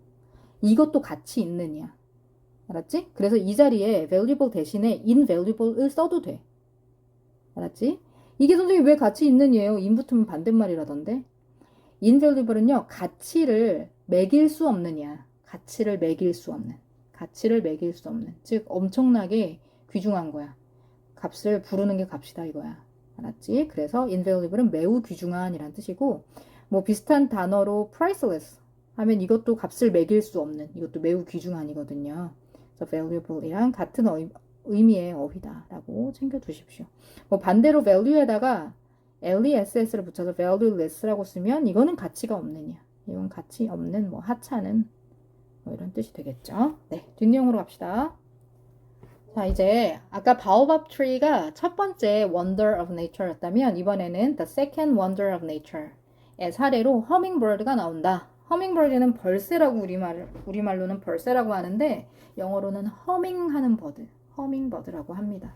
이것도 가치 있는 이야. 알았지? 그래서 이 자리에 valuable 대신에 invaluable을 써도 돼. 알았지? 이게 선생님 왜 가치 있는 이에요? in 붙으면 반대말이라던데. invaluable은요. 가치를 매길 수 없는 이야. 가치를 매길 수 없는. 가치를 매길 수 없는. 즉 엄청나게 귀중한 거야. 값을 부르는 게 값이다 이거야. 알았지? 그래서 invaluable은 매우 귀중한 이란 뜻이고 뭐 비슷한 단어로 priceless 하면 이것도 값을 매길 수 없는, 이것도 매우 귀중한이거든요. 그래서 valuable이랑 같은 의미의 어휘다라고 챙겨두십시오. 뭐 반대로 value에다가 less를 붙여서 valueless라고 쓰면 이거는 가치가 없느냐. 이건 가치 없는 뭐 하찮은 뭐 이런 뜻이 되겠죠. 네, 뒷내용으로 갑시다. 자, 이제 아까 바오밥 트리가 첫 번째 wonder of nature였다면 이번에는 the second wonder of nature의 사례로 hummingbird가 나온다. hummingbird는 벌새라고 우리말로는 벌새라고 하는데 영어로는 humming하는 버드, hummingbird라고 합니다.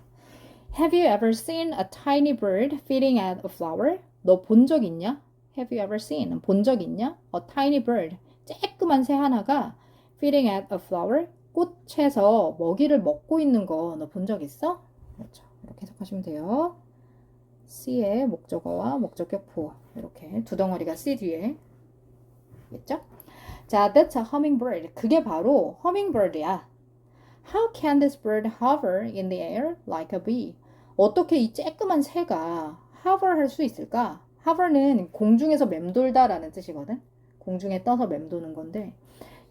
Have you ever seen a tiny bird feeding at a flower? 너 본 적 있냐? Have you ever seen? 본 적 있냐? A tiny bird, 쬐끄만 새 하나가 feeding at a flower? 꽃에서 먹이를 먹고 있는 거 너 본 적 있어? 그렇죠. 이렇게 해석하시면 돼요. C의 목적어와 목적격 보어 이렇게 두 덩어리가 C 뒤에 있겠죠? 자, that's a hummingbird. 그게 바로 hummingbird야. How can this bird hover in the air like a bee? 어떻게 이 쬐끄만 새가 hover 할 수 있을까? hover는 공중에서 맴돌다라는 뜻이거든. 공중에 떠서 맴도는 건데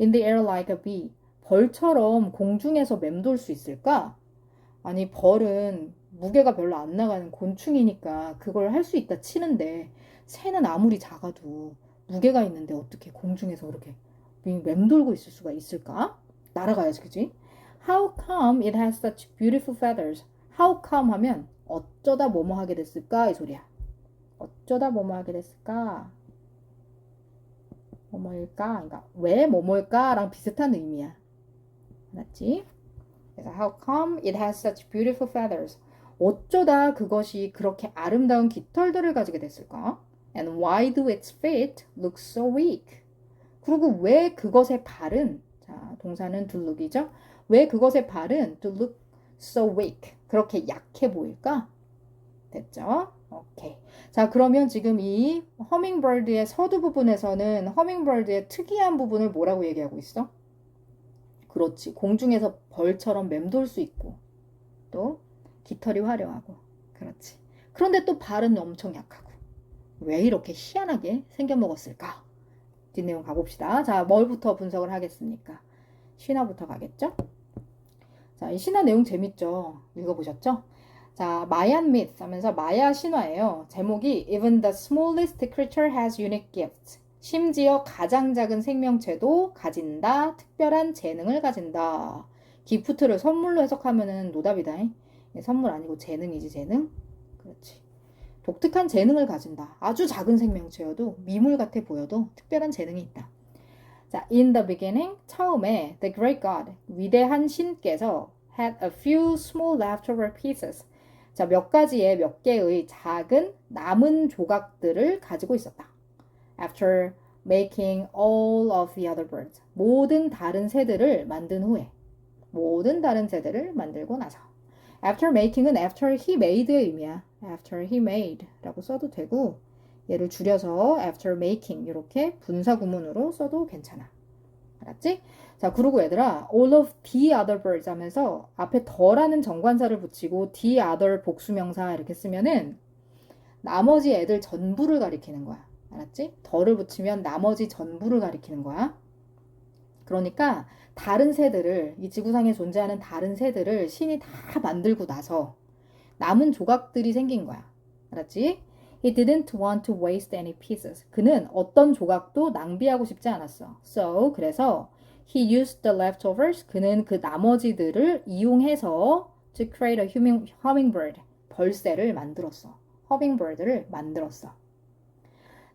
in the air like a bee. 벌처럼 공중에서 맴돌 수 있을까? 아니, 벌은 무게가 별로 안 나가는 곤충이니까 그걸 할 수 있다 치는데 새는 아무리 작아도 무게가 있는데 어떻게 공중에서 그렇게 맴돌고 있을 수가 있을까? 날아가야지, 그지? How come it has such beautiful feathers? How come 하면 어쩌다 뭐뭐 하게 됐을까? 이 소리야. 어쩌다 뭐뭐 하게 됐을까? 뭐뭐일까? 그러니까 왜 뭐뭐일까랑 비슷한 의미야. 알았지? 그래서 how come it has such beautiful feathers? 어쩌다 그것이 그렇게 아름다운 깃털들을 가지게 됐을까? And why do its feet look so weak? 그리고 왜 그것의 발은, 자, 동사는 to look이죠? 왜 그것의 발은 to look so weak? 그렇게 약해 보일까? 됐죠? 오케이. 자, 그러면 지금 이 허밍버드의 서두 부분에서는 허밍버드의 특이한 부분을 뭐라고 얘기하고 있어? 그렇지. 공중에서 벌처럼 맴돌 수 있고 또 깃털이 화려하고 그렇지. 그런데 또 발은 엄청 약하고 왜 이렇게 희한하게 생겨먹었을까? 뒷내용 가봅시다. 자, 뭘부터 분석을 하겠습니까? 신화부터 가겠죠? 자, 이 신화 내용 재밌죠? 읽어보셨죠? 자, 마얀 myth 하면서 마야 신화예요. 제목이 Even the smallest creature has unique gifts. 심지어 가장 작은 생명체도 가진다. 특별한 재능을 가진다. 기프트를 선물로 해석하면은 노답이다. 선물 아니고 재능이지, 재능. 그렇지. 독특한 재능을 가진다. 아주 작은 생명체여도 미물 같아 보여도 특별한 재능이 있다. 자, in the beginning, 처음에 the great God, 위대한 신께서 had a few small leftover pieces. 자, 몇 개의 작은 남은 조각들을 가지고 있었다. After making all of the other birds. 모든 다른 새들을 만든 후에. 모든 다른 새들을 만들고 나서. After making은 after he made의 의미야. After he made 라고 써도 되고 얘를 줄여서 after making 이렇게 분사 구문으로 써도 괜찮아. 알았지? 자, 그리고 얘들아 all of the other birds 하면서 앞에 더라는 정관사를 붙이고 the other 복수명사 이렇게 쓰면은 나머지 애들 전부를 가리키는 거야. 알았지? 더를 붙이면 나머지 전부를 가리키는 거야. 그러니까 다른 새들을 이 지구상에 존재하는 다른 새들을 신이 다 만들고 나서 남은 조각들이 생긴 거야. 알았지? He didn't want to waste any pieces. 그는 어떤 조각도 낭비하고 싶지 않았어. So, 그래서 he used the leftovers. 그는 그 나머지들을 이용해서 to create a hummingbird. 벌새를 만들었어. hummingbird를 만들었어.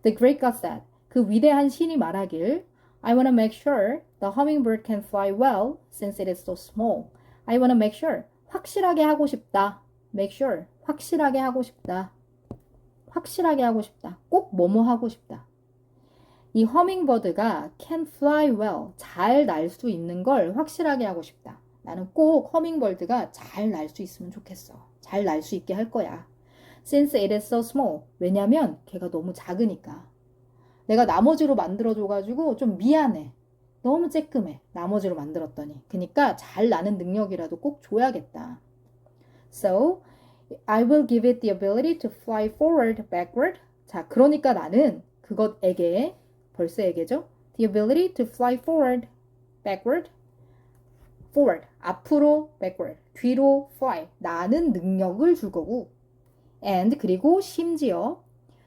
The great God said. 그 위대한 신이 말하길 I want to make sure the hummingbird can fly well since it is so small. I want to make sure. 확실하게 하고 싶다. Make sure. 확실하게 하고 싶다. 확실하게 하고 싶다. 꼭 뭐뭐 하고 싶다. 이 허밍버드가 can fly well. 잘 날 수 있는 걸 확실하게 하고 싶다. 나는 꼭 허밍버드가 잘 날 수 있으면 좋겠어. 잘 날 수 있게 할 거야. Since it is so small. 왜냐면 걔가 너무 작으니까. 내가 나머지로 만들어줘가지고 좀 미안해. 너무 쬐끔해. 나머지로 만들었더니. 그러니까 잘 나는 능력이라도 꼭 줘야겠다. So, I will give it the ability to fly forward, backward. 자, 그러니까 나는 그것에게, 벌써에게죠. The ability to fly forward, backward, forward. 앞으로, backward. 뒤로, fly. 나는 능력을 줄 거고. And 그리고 심지어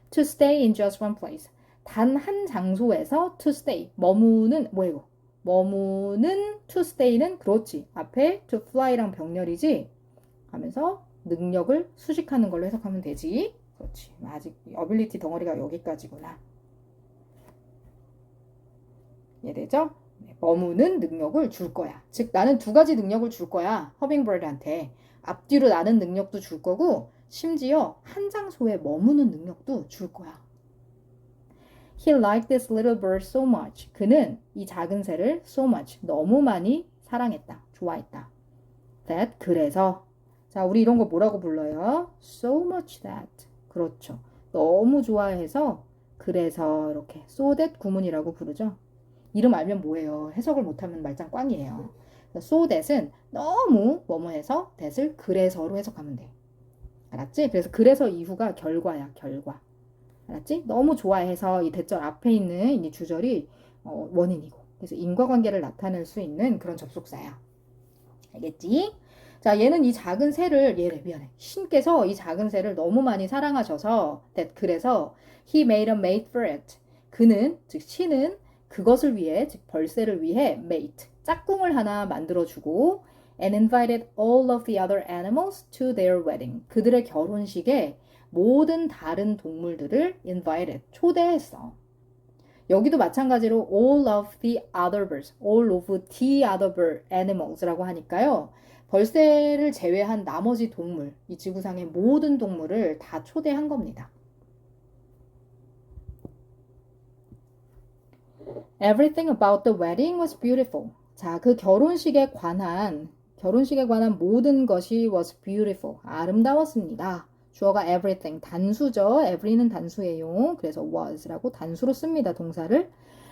to stay in just one place. 단 한 장소에서 to stay. 머무는 뭐예요? 머무는 to stay는 그렇지. 앞에 to fly랑 병렬이지. 하면서 능력을 수식하는 걸로 해석하면 되지. 그렇지. 아직 어빌리티 덩어리가 여기까지구나. 이해되죠? 머무는 능력을 줄 거야. 즉 나는 두 가지 능력을 줄 거야. 허밍버드한테. 앞뒤로 나는 능력도 줄 거고 심지어 한 장소에 머무는 능력도 줄 거야. He liked this little bird so much. 그는 이 작은 새를 so much. 너무 많이 사랑했다. 좋아했다. That 그래서 자, 우리 이런 거 뭐라고 불러요? So much that. 그렇죠. 너무 좋아해서 그래서 이렇게 so that 구문이라고 부르죠. 이름 알면 뭐예요? 해석을 못하면 말짱 꽝이에요. so that은 너무 뭐뭐해서 that을 그래서로 해석하면 돼. 알았지? 그래서 그래서 이후가 결과야, 결과. 알았지? 너무 좋아해서 이 대절 앞에 있는 이 주절이 원인이고. 그래서 인과관계를 나타낼 수 있는 그런 접속사야. 알겠지? 자, 얘는 이 작은 새를, 미안해. 신께서 이 작은 새를 너무 많이 사랑하셔서, 그래서 he made a mate for it. 그는, 즉 신은 그것을 위해, 즉 벌새를 위해 mate, 짝꿍을 하나 만들어주고 and invited all of the other animals to their wedding. 그들의 결혼식에 모든 다른 동물들을 invited, 초대했어. 여기도 마찬가지로 all of the other birds, all of the other bird animals라고 하니까요. 벌새를 제외한 나머지 동물, 이 지구상의 모든 동물을 다 초대한 겁니다. Everything about the wedding was beautiful. 자, 그 결혼식에 관한 모든 것이 was beautiful. 아름다웠습니다. 주어가 everything, 단수죠. every는 단수예요. 그래서 was라고 단수로 씁니다. 동사를.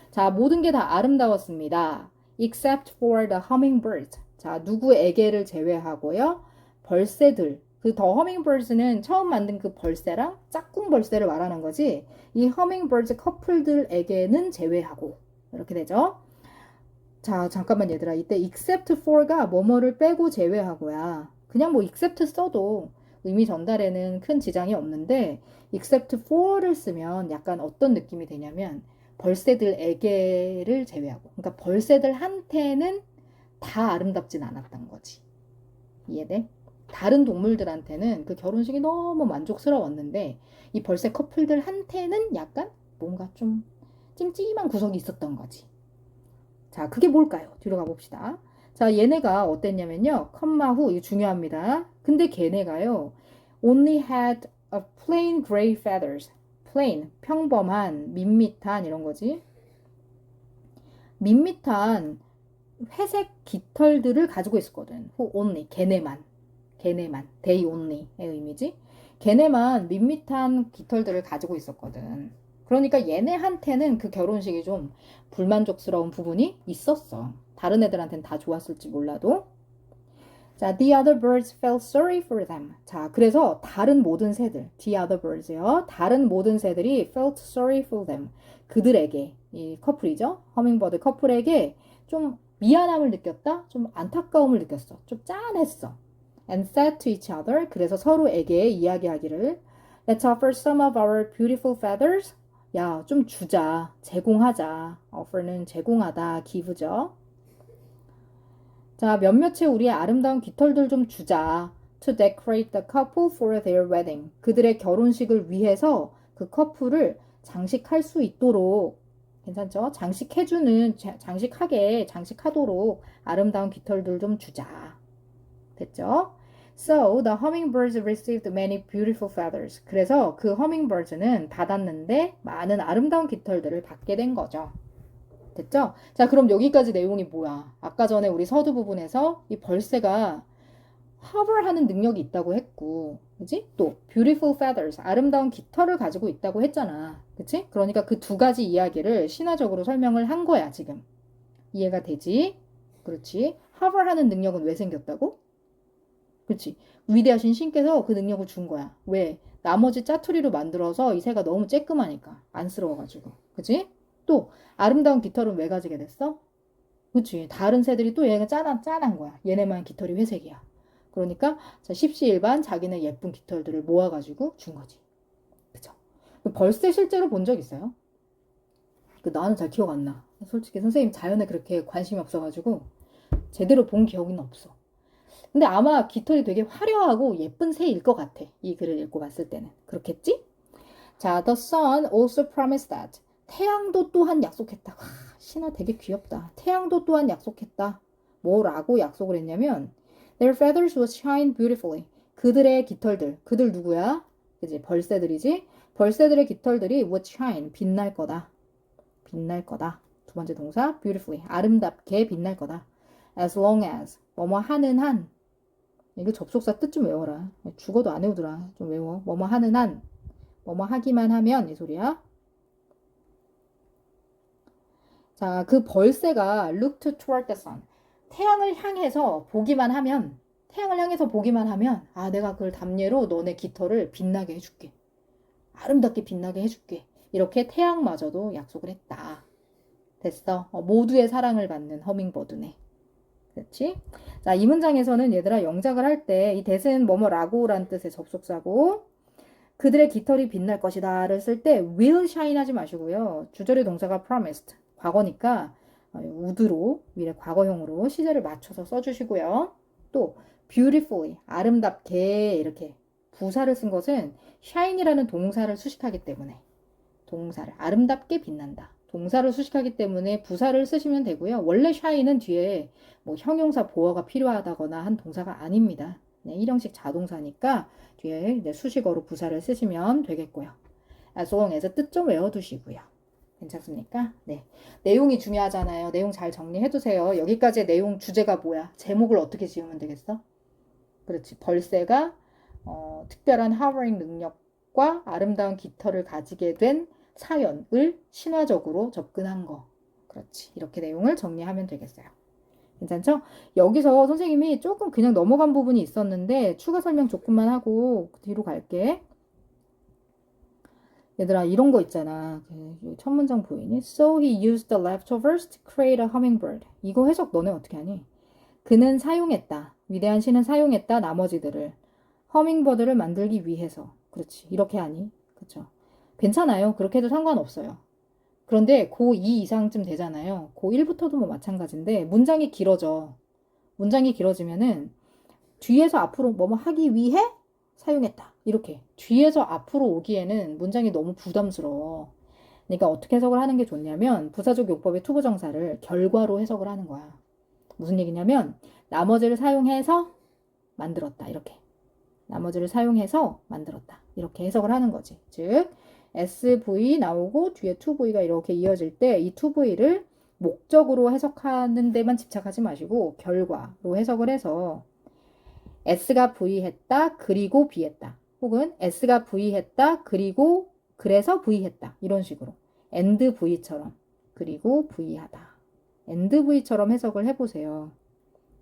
자, 모든 게 다 아름다웠습니다. except for the hummingbird. 자, 누구에게를 제외하고요. 벌새들. 그 더 허밍버즈는 처음 만든 그 벌새랑 짝꿍 벌새를 말하는 거지. 이 허밍버즈 커플들에게는 제외하고 이렇게 되죠. 자, 잠깐만 얘들아. 이때 except for가 뭐뭐를 빼고 제외하고야. 그냥 뭐 except 써도 의미 전달에는 큰 지장이 없는데 except for를 쓰면 약간 어떤 느낌이 되냐면 벌새들에게를 제외하고. 그러니까 벌새들한테는 다 아름답진 않았던 거지. 이해돼? 다른 동물들한테는 그 결혼식이 너무 만족스러웠는데 이 벌새 커플들한테는 약간 뭔가 좀 찜찜한 구석이 있었던 거지. 자, 그게 뭘까요? 뒤로 가봅시다. 자, 얘네가 어땠냐면요. 컴마 후, 이거 중요합니다. 근데 걔네가요. only had a plain gray feathers. plain, 평범한, 밋밋한 이런 거지. 밋밋한 회색 깃털들을 가지고 있었거든. who only, 걔네만, they only의 의미지. 걔네만 밋밋한 깃털들을 가지고 있었거든. 그러니까 얘네한테는 그 결혼식이 좀 불만족스러운 부분이 있었어. 다른 애들한테는 다 좋았을지 몰라도. 자, the other birds felt sorry for them. 자, 그래서 다른 모든 새들, the other birds요. 다른 모든 새들이 felt sorry for them. 그들에게, 이 커플이죠. 허밍버드 커플에게 좀 미안함을 느꼈다? 좀 안타까움을 느꼈어. 좀 짠했어. And said to each other. 그래서 서로에게 이야기하기를 Let's offer some of our beautiful feathers. 야, 좀 주자. 제공하자. offer는 제공하다. give죠. 자, 몇몇의 우리의 아름다운 깃털들 좀 주자. To decorate the couple for their wedding. 그들의 결혼식을 위해서 그 커플을 장식할 수 있도록 괜찮죠? 장식하도록 아름다운 깃털들 좀 주자. 됐죠? So, the hummingbirds received many beautiful feathers. 그래서 그 hummingbirds는 받았는데 많은 아름다운 깃털들을 받게 된 거죠. 됐죠? 자, 그럼 여기까지 내용이 뭐야? 아까 전에 우리 서두 부분에서 이 벌새가 hover하는 능력이 있다고 했고, 그치? 또 beautiful feathers, 아름다운 깃털을 가지고 있다고 했잖아. 그치? 그러니까 그 두 가지 이야기를 신화적으로 설명을 한 거야, 지금. 이해가 되지? 그렇지. hover하는 능력은 왜 생겼다고? 그렇지. 위대하신 신께서 그 능력을 준 거야. 왜? 나머지 짜투리로 만들어서 이 새가 너무 쬐끔하니까. 안쓰러워가지고. 그치? 또 아름다운 깃털은 왜 가지게 됐어? 그치. 다른 새들이 또 얘가 짠한 거야. 얘네만 깃털이 회색이야. 그러니까 자, 십시일반 자기네 예쁜 깃털들을 모아가지고 준 거지. 그쵸? 벌새 실제로 본 적 있어요? 나는 잘 기억 안 나. 솔직히 선생님 자연에 그렇게 관심이 없어가지고 제대로 본 기억은 없어. 근데 아마 깃털이 되게 화려하고 예쁜 새일 것 같아. 이 글을 읽고 봤을 때는. 그렇겠지? 자, the sun also promised that. 태양도 또한 약속했다. 와, 신화 되게 귀엽다. 태양도 또한 약속했다. 뭐라고 약속을 했냐면 their feathers would shine beautifully. 그들의 깃털들. 그들 누구야? 그지? 벌새들이지? 벌새들의 깃털들이 would shine. 빛날 거다. 빛날 거다. 두 번째 동사 beautifully. 아름답게 빛날 거다. as long as. 뭐뭐 하는 한. 이거 접속사 뜻 좀 외워라. 죽어도 안 외우더라. 좀 외워. 뭐뭐 하는 한. 뭐뭐 하기만 하면 이 소리야. 자, 그 벌새가 looked toward the sun. 태양을 향해서 보기만 하면, 태양을 향해서 보기만 하면, 아, 내가 그걸 담례로 너네 깃털을 빛나게 해줄게. 아름답게 빛나게 해줄게. 이렇게 태양마저도 약속을 했다. 됐어. 모두의 사랑을 받는 허밍버드네. 그렇지? 자, 이 문장에서는 얘들아 영작을 할 때 이 that은 뭐뭐라고라는 뜻의 접속사고 그들의 깃털이 빛날 것이다를 쓸 때 will shine 하지 마시고요. 주절의 동사가 promised. 과거니까 would로 미래 과거형으로 시제를 맞춰서 써주시고요. 또 beautifully 아름답게 이렇게 부사를 쓴 것은 shine이라는 동사를 수식하기 때문에 동사를 아름답게 빛난다. 동사를 수식하기 때문에 부사를 쓰시면 되고요. 원래 shine은 뒤에 뭐 형용사 보어가 필요하다거나 한 동사가 아닙니다. 네, 일형식 자동사니까 뒤에 이제 수식어로 부사를 쓰시면 되겠고요. as long as 뜻 좀 외워두시고요. 괜찮습니까? 네. 내용이 중요하잖아요. 내용 잘 정리해두세요. 여기까지의 내용 주제가 뭐야? 제목을 어떻게 지으면 되겠어? 그렇지. 벌새가 특별한 하버링 능력과 아름다운 깃털을 가지게 된 사연을 신화적으로 접근한 거. 그렇지. 이렇게 내용을 정리하면 되겠어요. 괜찮죠? 여기서 선생님이 조금 그냥 넘어간 부분이 있었는데 추가 설명 조금만 하고 뒤로 갈게. 얘들아 이런 거 있잖아. 첫 문장 보이니? So he used the leftovers to create a hummingbird. 이거 해석 너네 어떻게 하니? 그는 사용했다. 위대한 신은 사용했다. 나머지들을. 허밍버드를 만들기 위해서. 그렇지. 이렇게 하니? 그쵸? 괜찮아요. 그렇게 해도 상관없어요. 그런데 고2 이상쯤 되잖아요. 고1부터도 뭐 마찬가지인데 문장이 길어져. 문장이 길어지면은 뒤에서 앞으로 뭐뭐 하기 위해 사용했다. 이렇게 뒤에서 앞으로 오기에는 문장이 너무 부담스러워. 그러니까 어떻게 해석을 하는 게 좋냐면 부사적 용법의 투부정사를 결과로 해석을 하는 거야. 무슨 얘기냐면 나머지를 사용해서 만들었다. 이렇게. 나머지를 사용해서 만들었다. 이렇게 해석을 하는 거지. 즉 SV 나오고 뒤에 2V가 이렇게 이어질 때 이 2V를 목적으로 해석하는 데만 집착하지 마시고 결과로 해석을 해서 S가 V 했다 그리고 B 했다 혹은 S가 V 했다 그리고 그래서 V 했다 이런 식으로 and V처럼 그리고 V 하다 and V처럼 해석을 해보세요.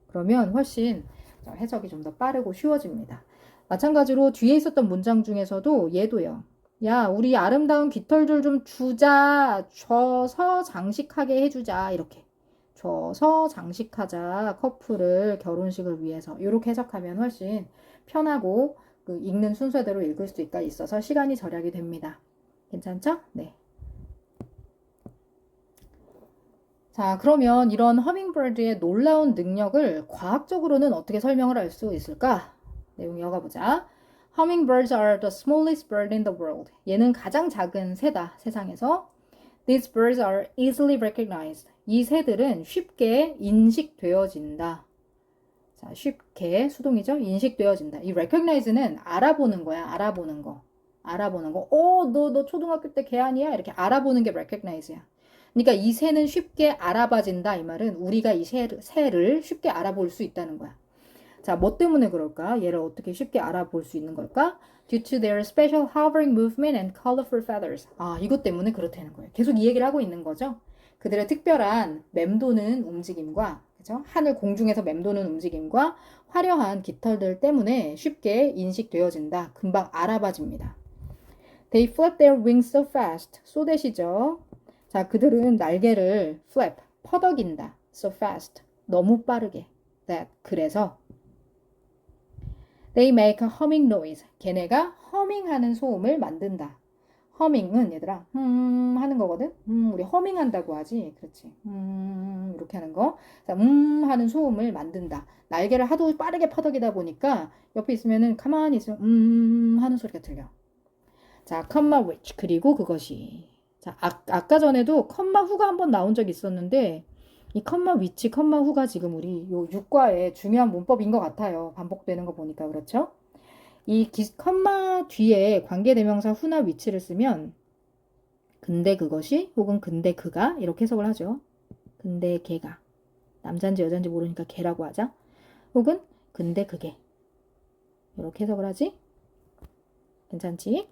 그러면 훨씬 해석이 좀 더 빠르고 쉬워집니다. 마찬가지로 뒤에 있었던 문장 중에서도 얘도요. 야, 우리 아름다운 깃털들 좀 주자. 줘서 장식하게 해주자. 이렇게. 줘서 장식하자. 커플을 결혼식을 위해서. 이렇게 해석하면 훨씬 편하고 그 읽는 순서대로 읽을 수 있어서 시간이 절약이 됩니다. 괜찮죠? 네. 자, 그러면 이런 허밍버드의 놀라운 능력을 과학적으로는 어떻게 설명을 할 수 있을까? 내용 이어가 보자. Hummingbirds are the smallest bird in the world. 얘는 가장 작은 새다, 세상에서. These birds are easily recognized. 이 새들은 쉽게 인식되어진다. 자, 쉽게 수동이죠? 인식되어진다. 이 recognize는 알아보는 거야, 알아보는 거. 알아보는 거. 너 초등학교 때 걔 아니야? 이렇게 알아보는 게 recognize야. 그러니까 이 새는 쉽게 알아봐진다. 이 말은 우리가 이 새를 쉽게 알아볼 수 있다는 거야. 자, 뭐 때문에 그럴까? 얘를 어떻게 쉽게 알아볼 수 있는 걸까? Due to their special hovering movement and colorful feathers. 아, 이것 때문에 그렇다는 거예요. 계속 이 얘기를 하고 있는 거죠. 그들의 특별한 맴도는 움직임과 그죠? 하늘 공중에서 맴도는 움직임과 화려한 깃털들 때문에 쉽게 인식되어진다. 금방 알아봐집니다. They flap their wings so fast. 쏘대시죠. 자, 그들은 날개를 flap, 퍼덕인다. So fast. 너무 빠르게. That. 그래서 They make a humming noise. 걔네가 허밍하는 소음을 만든다. 허밍은 얘들아 하는 거거든. 우리 허밍한다고 하지. 그렇지. 이렇게 하는 거. 자, 하는 소음을 만든다. 날개를 하도 빠르게 퍼덕이다 보니까 옆에 있으면은 가만히 있으면 하는 소리가 들려. 자, 컴마 which 그리고 그것이. 자, 아까 전에도 컴마 후가 한번 나온 적이 있었는데 이 컴마 위치, 컴마 후가 지금 우리 요 6과의 중요한 문법인 것 같아요. 반복되는 거 보니까 그렇죠? 이 컴마 뒤에 관계대명사 후나 위치를 쓰면 근데 그것이 혹은 근데 그가 이렇게 해석을 하죠. 근데 걔가 남자인지 여자인지 모르니까 걔라고 하자. 혹은 근데 그게 이렇게 해석을 하지. 괜찮지?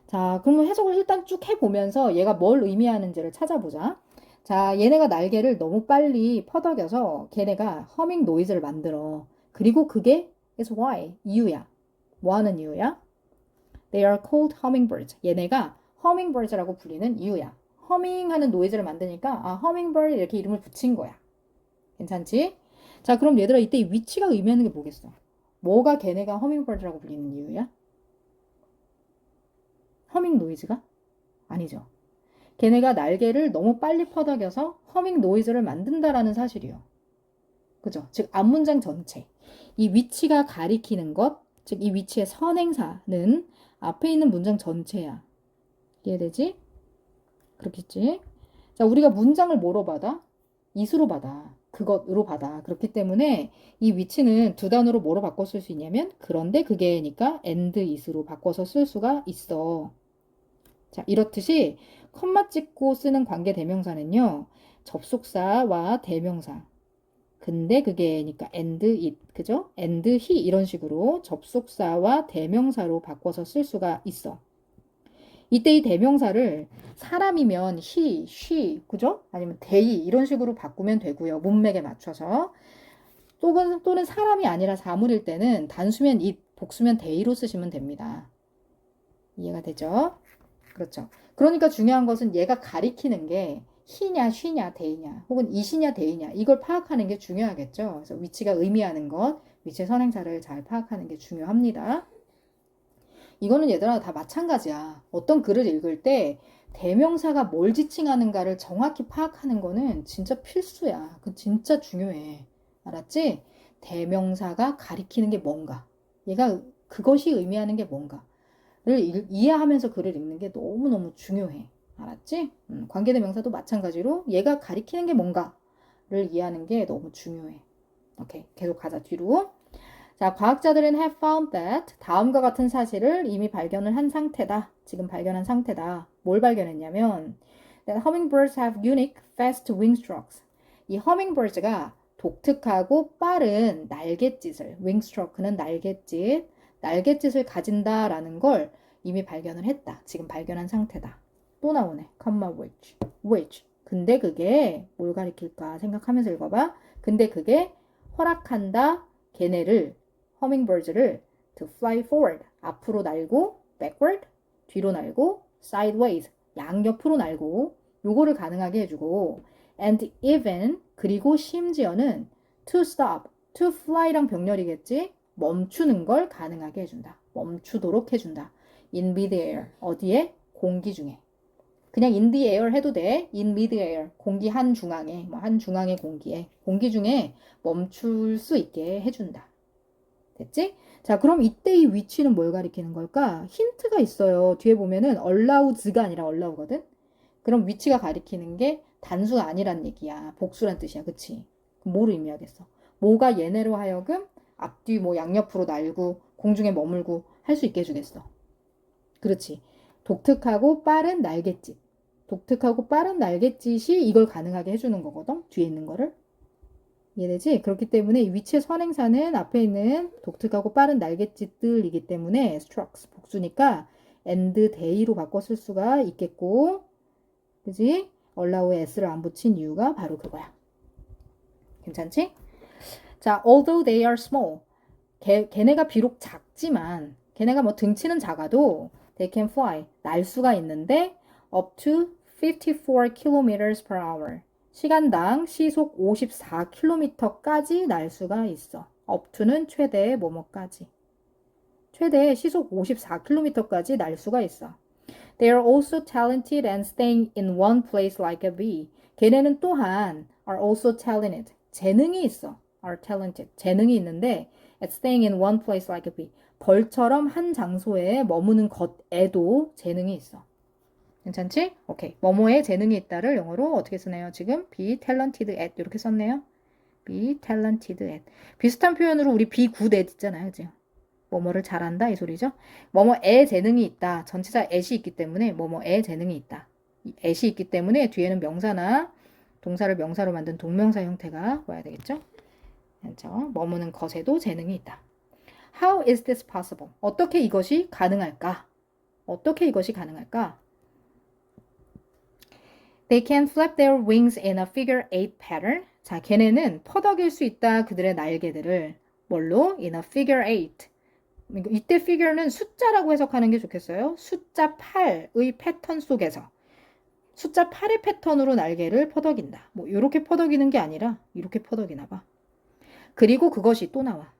자, 그러면 해석을 일단 쭉 해보면서 얘가 뭘 의미하는지를 찾아보자. 자, 얘네가 날개를 너무 빨리 퍼덕여서 걔네가 허밍 노이즈를 만들어. 그리고 그게 is why, 이유야. 뭐 하는 이유야? They are called hummingbirds. 얘네가 hummingbirds라고 불리는 이유야. 허밍 하는 노이즈를 만드니까 아, hummingbird 이렇게 이름을 붙인 거야. 괜찮지? 자, 그럼 얘들아 이때 이 위치가 의미하는 게 뭐겠어? 뭐가 걔네가 hummingbirds라고 불리는 이유야? 허밍 노이즈가? 아니죠. 걔네가 날개를 너무 빨리 퍼덕여서 허밍 노이즈를 만든다라는 사실이요. 그죠? 즉 앞문장 전체. 이 위치가 가리키는 것, 즉 이 위치의 선행사는 앞에 있는 문장 전체야. 이해되지? 그렇겠지? 자, 우리가 문장을 뭐로 받아? 이수로 받아. 그것으로 받아. 그렇기 때문에 이 위치는 두 단어로 뭐로 바꿔 쓸 수 있냐면 그런데 그게니까 and is로 바꿔서 쓸 수가 있어. 자, 이렇듯이 컴마 찍고 쓰는 관계 대명사는요. 접속사와 대명사. 근데 그게니까 and it, 그죠? and he 이런 식으로 접속사와 대명사로 바꿔서 쓸 수가 있어. 이때 이 대명사를 사람이면 he, she, 그죠? 아니면 they 이런 식으로 바꾸면 되고요. 문맥에 맞춰서. 또는 사람이 아니라 사물일 때는 단수면 it, 복수면 they로 쓰시면 됩니다. 이해가 되죠? 그렇죠. 그러니까 중요한 것은 얘가 가리키는 게 he냐, she냐, they냐, 혹은 it이냐, they냐 이걸 파악하는 게 중요하겠죠. 그래서 위치가 의미하는 것, 위치의 선행사를 잘 파악하는 게 중요합니다. 이거는 얘들아 다 마찬가지야. 어떤 글을 읽을 때 대명사가 뭘 지칭하는가를 정확히 파악하는 거는 진짜 필수야. 그 진짜 중요해. 알았지? 대명사가 가리키는 게 뭔가. 얘가 그것이 의미하는 게 뭔가를 이해하면서 글을 읽는 게 너무너무 중요해. 알았지? 관계대명사도 마찬가지로 얘가 가리키는 게 뭔가를 이해하는 게 너무 중요해. 오케이. 계속 가자, 뒤로. 자, 과학자들은 have found that 다음과 같은 사실을 이미 발견을 한 상태다. 지금 발견한 상태다. 뭘 발견했냐면 that hummingbirds have unique fast wing strokes. 이 hummingbirds가 독특하고 빠른 날갯짓을 wingstruck는 날갯짓을 가진다라는 걸 이미 발견을 했다. 지금 발견한 상태다. 또 나오네. comma which. 근데 그게 뭘 가리킬까 생각하면서 읽어봐. 근데 그게 허락한다. 걔네를 hummingbirds를 to fly forward 앞으로 날고 backward 뒤로 날고 sideways 양옆으로 날고 요거를 가능하게 해주고 and even 그리고 심지어는 to stop to fly랑 병렬이겠지 멈추는 걸 가능하게 해준다 멈추도록 해준다 in mid-air 어디에? 공기 중에 그냥 in the air 해도 돼 in mid-air 공기 한 중앙에 뭐 한 중앙의 공기에 공기 중에 멈출 수 있게 해준다 됐지? 자, 그럼 이때 이 위치는 뭘 가리키는 걸까? 힌트가 있어요. 뒤에 보면은 allowed가 아니라 allow거든? 그럼 위치가 가리키는 게 단수가 아니란 얘기야. 복수란 뜻이야. 그치? 그럼 뭐를 의미하겠어? 뭐가 얘네로 하여금 앞뒤 뭐 양옆으로 날고 공중에 머물고 할 수 있게 해주겠어. 그렇지. 독특하고 빠른 날갯짓. 독특하고 빠른 날갯짓이 이걸 가능하게 해주는 거거든? 뒤에 있는 거를. 이해되지? 그렇기 때문에 이 위치의 선행사는 앞에 있는 독특하고 빠른 날갯짓들이기 때문에 strokes 복수니까 and day로 바꿔 쓸 수가 있겠고 그지? allow에 s를 안 붙인 이유가 바로 그거야. 괜찮지? 자, although they are small 걔네가 비록 작지만 걔네가 뭐 등치는 작아도 they can fly 날 수가 있는데 up to 54 kilometers per hour 시간당 시속 54km까지 날 수가 있어. up to는 최대 뭐뭐까지. 최대 시속 54km까지 날 수가 있어. They are also talented and staying in one place like a bee. 걔네는 또한 are also talented. 재능이 있어. are talented. 재능이 있는데 at staying in one place like a bee. 벌처럼 한 장소에 머무는 것에도 재능이 있어. 괜찮지? 오케이. 뭐뭐에 재능이 있다를 영어로 어떻게 쓰나요? 지금 be talented at 이렇게 썼네요. be talented at. 비슷한 표현으로 우리 be good at 있잖아요. 그죠? 뭐뭐를 잘한다 이 소리죠. 뭐뭐에 재능이 있다. 전치사 at이 있기 때문에 뭐뭐에 재능이 있다. at이 있기 때문에 뒤에는 명사나 동사를 명사로 만든 동명사 형태가 와야 되겠죠? 그렇죠? 머무는 것에도 재능이 있다. How is this possible? 어떻게 이것이 가능할까? 어떻게 이것이 가능할까? They can flap their wings in a figure eight pattern. 자, 걔네는 퍼덕일 수 있다. 그들의 날개들을 뭘로? In a figure eight. 이때 figure는 숫자라고 해석하는 게 좋겠어요. 숫자 8의 패턴 속에서 숫자 8의 패턴으로 날개를 퍼덕인다. 뭐 이렇게 퍼덕이는 게 아니라 이렇게 퍼덕이나 봐. 그리고 그것이 또 나와.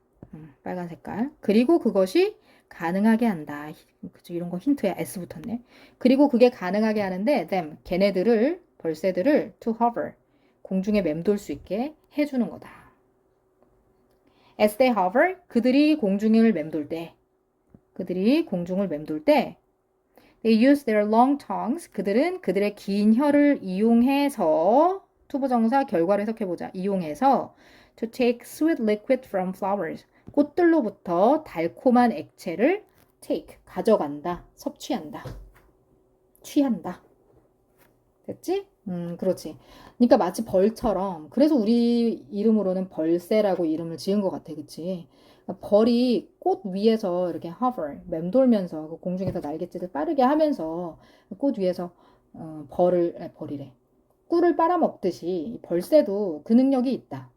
빨간 색깔. 그리고 그것이 가능하게 한다. 그쵸, 이런 거 힌트야. S 붙었네. 그리고 그게 가능하게 하는데 them, 걔네들을, 벌새들을 to hover, 공중에 맴돌 수 있게 해주는 거다. As they hover, 그들이 공중을 맴돌 때, they use their long tongues, 그들은 그들의 긴 혀를 이용해서, 투부정사 결과를 해석해보자. 이용해서 to take sweet liquid from flowers, 꽃들로부터 달콤한 액체를 take, 가져간다, 섭취한다, 취한다. 됐지? 그렇지. 그러니까 마치 벌처럼, 그래서 우리 이름으로는 벌새라고 이름을 지은 것 같아, 그치? 그러니까 벌이 꽃 위에서 이렇게 hover, 맴돌면서 그 공중에서 날갯짓을 빠르게 하면서 꽃 위에서 벌이래. 꿀을 빨아먹듯이 벌새도 그 능력이 있다.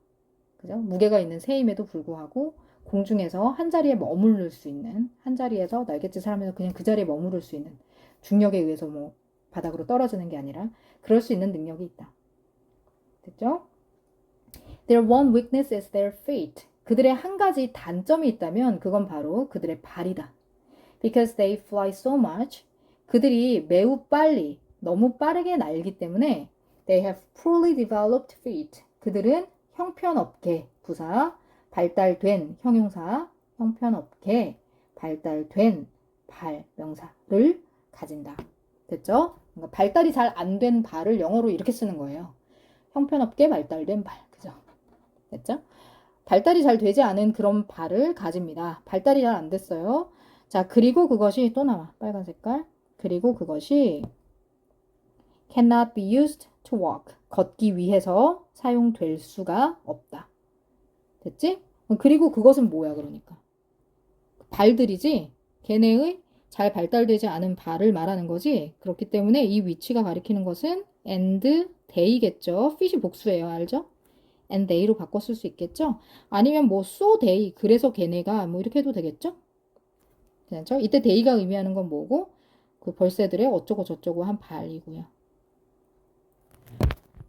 그죠? 무게가 있는 새임에도 불구하고 공중에서 한 자리에 머무를 수 있는, 한 자리에서 날갯짓을 하면서 그냥 그 자리에 머무를 수 있는, 중력에 의해서 뭐 바닥으로 떨어지는 게 아니라 그럴 수 있는 능력이 있다. 됐죠? Their one weakness is their feet. 그들의 한 가지 단점이 있다면 그건 바로 그들의 발이다. Because they fly so much. 그들이 매우 빨리, 너무 빠르게 날기 때문에 they have poorly developed feet. 그들은 형편없게, 부사, 발달된, 형용사, 형편없게 발달된 발, 명사를 가진다. 됐죠? 그러니까 발달이 잘 안 된 발을 영어로 이렇게 쓰는 거예요. 형편없게 발달된 발. 그죠? 됐죠? 발달이 잘 되지 않은 그런 발을 가집니다. 발달이 잘 안 됐어요. 자, 그리고 그것이 또 나와. 빨간 색깔. 그리고 그것이 cannot be used to walk. 걷기 위해서 사용될 수가 없다. 됐지? 그리고 그것은 뭐야, 그러니까. 발들이지? 걔네의 잘 발달되지 않은 발을 말하는 거지. 그렇기 때문에 이 위치가 가리키는 것은 and they겠죠. fit이 복수예요. 알죠? and they로 바꿔 쓸 수 있겠죠? 아니면 뭐 so they, 그래서 걔네가 뭐 이렇게 해도 되겠죠? 괜찮죠? 이때 they가 의미하는 건 뭐고? 그 벌새들의 어쩌고 저쩌고 한 발이고요.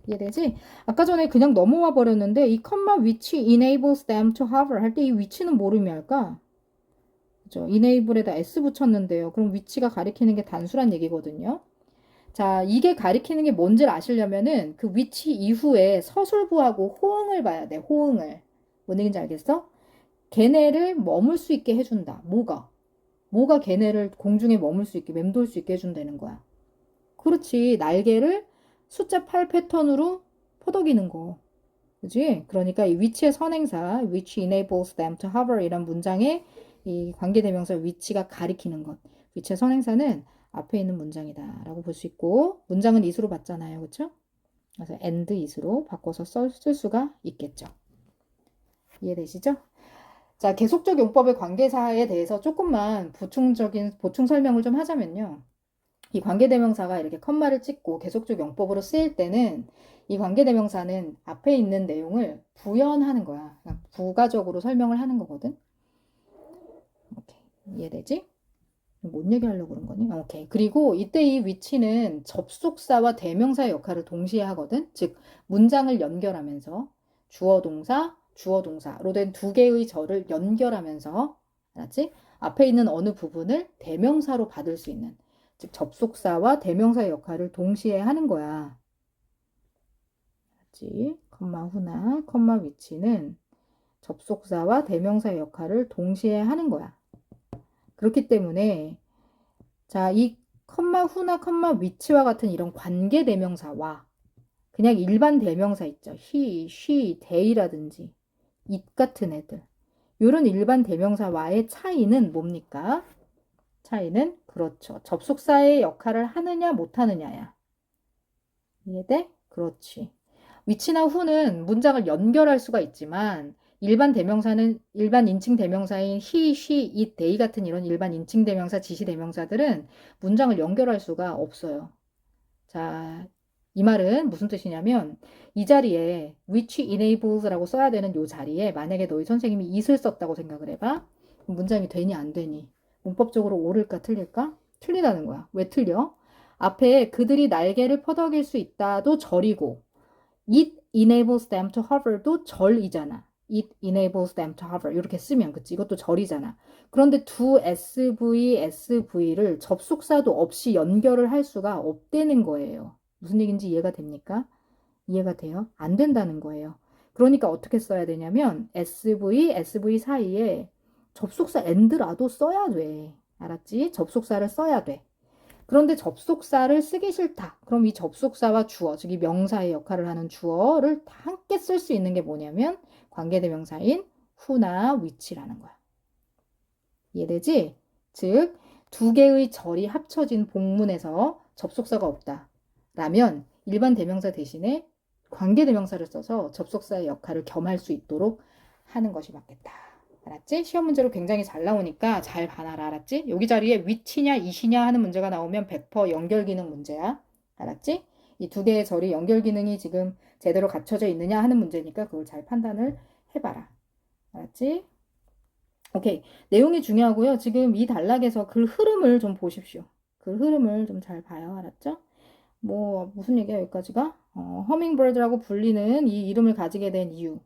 이해되지? 아까 전에 그냥 넘어와 버렸는데 이 컴마 which enables them to hover 할 때 이 위치는 뭘 의미할까? 그죠? enable에다 s 붙였는데요. 그럼 위치가 가리키는 게 단수란 얘기거든요. 자, 이게 가리키는 게 뭔지를 아시려면은 그 위치 이후에 서술부하고 호응을 봐야 돼. 호응을. 뭔 얘기인지 알겠어? 걔네를 머물 수 있게 해준다. 뭐가 걔네를 공중에 머물 수 있게, 맴돌 수 있게 해준다는 거야. 그렇지. 날개를 숫자 8 패턴으로 퍼덕이는 거. 그지? 그러니까 이 위치의 선행사, which enables them to hover 이란 문장의 이 관계대명사 위치가 가리키는 것. 위치의 선행사는 앞에 있는 문장이다 라고 볼 수 있고, 문장은 is로 봤잖아요. 그쵸? 그래서 and is로 바꿔서 쓸 수가 있겠죠. 이해되시죠? 자, 계속적 용법의 관계사에 대해서 조금만 보충 설명을 좀 하자면요. 이 관계대명사가 이렇게 컴마를 찍고 계속적 용법으로 쓰일 때는 이 관계대명사는 앞에 있는 내용을 부연하는 거야. 그러니까 부가적으로 설명을 하는 거거든. 오케이. 이해되지? 뭔 얘기하려고 그런 거니? 오케이. 그리고 이때 이 위치는 접속사와 대명사의 역할을 동시에 하거든. 즉, 문장을 연결하면서 주어 동사로 된 두 개의 절을 연결하면서, 알았지? 앞에 있는 어느 부분을 대명사로 받을 수 있는, 즉 접속사와 대명사의 역할을 동시에 하는 거야. 알았지? 컴마 후나 컴마 위치는 접속사와 대명사의 역할을 동시에 하는 거야. 그렇기 때문에 자, 이 컴마 후나 컴마 위치와 같은 이런 관계 대명사와 그냥 일반 대명사 있죠. he, she, they라든지 it 같은 애들. 이런 일반 대명사와의 차이는 뭡니까? 차이는 그렇죠. 접속사의 역할을 하느냐 못하느냐야. 이해돼? 그렇지. 위치나 후는 문장을 연결할 수가 있지만 일반 대명사는 일반 인칭 대명사인 he, she, it, they 같은 이런 일반 인칭 대명사, 지시 대명사들은 문장을 연결할 수가 없어요. 자, 이 말은 무슨 뜻이냐면 이 자리에 which enables라고 써야 되는 이 자리에 만약에 너희 선생님이 it을 썼다고 생각을 해봐. 문장이 되니 안 되니? 문법적으로 옳을까 틀릴까? 틀리다는 거야. 왜 틀려? 앞에 그들이 날개를 퍼덕일 수 있다도 절이고 it enables them to hover도 절이잖아. it enables them to hover 이렇게 쓰면 그치? 이것도 절이잖아. 그런데 두 SV, SV를 접속사도 없이 연결을 할 수가 없다는 거예요. 무슨 얘기인지 이해가 됩니까? 이해가 돼요? 안 된다는 거예요. 그러니까 어떻게 써야 되냐면 SV, SV 사이에 접속사 and라도 써야 돼. 알았지? 접속사를 써야 돼. 그런데 접속사를 쓰기 싫다. 그럼 이 접속사와 주어, 즉 이 명사의 역할을 하는 주어를 다 함께 쓸 수 있는 게 뭐냐면 관계대명사인 who나 which라는 거야. 이해되지? 즉, 두 개의 절이 합쳐진 복문에서 접속사가 없다. 라면 일반 대명사 대신에 관계대명사를 써서 접속사의 역할을 겸할 수 있도록 하는 것이 맞겠다. 알았지? 시험 문제로 굉장히 잘 나오니까 잘 봐놔라. 알았지? 여기 자리에 which냐, it이냐 하는 문제가 나오면 100% 연결 기능 문제야. 알았지? 이 두 개의 절이 연결 기능이 지금 제대로 갖춰져 있느냐 하는 문제니까 그걸 잘 판단을 해봐라. 알았지? 오케이. 내용이 중요하고요. 지금 이 단락에서 글 흐름을 좀 보십시오. 글 흐름을 좀 잘 봐요. 알았죠? 뭐 무슨 얘기야 여기까지가? 허밍버드라고 불리는 이 이름을 가지게 된 이유가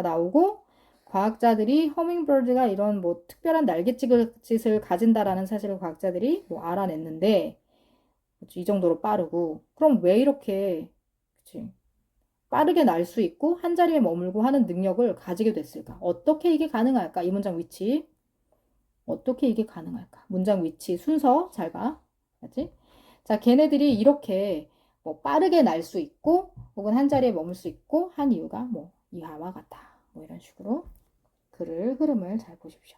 나오고 과학자들이 허밍버드가 이런 뭐 특별한 날갯짓을 가진다라는 사실을 과학자들이 뭐 알아냈는데 이 정도로 빠르고 그럼 왜 이렇게 그치? 빠르게 날 수 있고 한 자리에 머물고 하는 능력을 가지게 됐을까? 어떻게 이게 가능할까? 이 문장 위치 어떻게 이게 가능할까? 문장 위치 순서 잘 봐. 알지? 자, 걔네들이 이렇게 뭐 빠르게 날 수 있고 혹은 한 자리에 머물 수 있고 한 이유가 뭐 이하와 같다. 뭐 이런 식으로 글을 흐름을 잘 보십시오.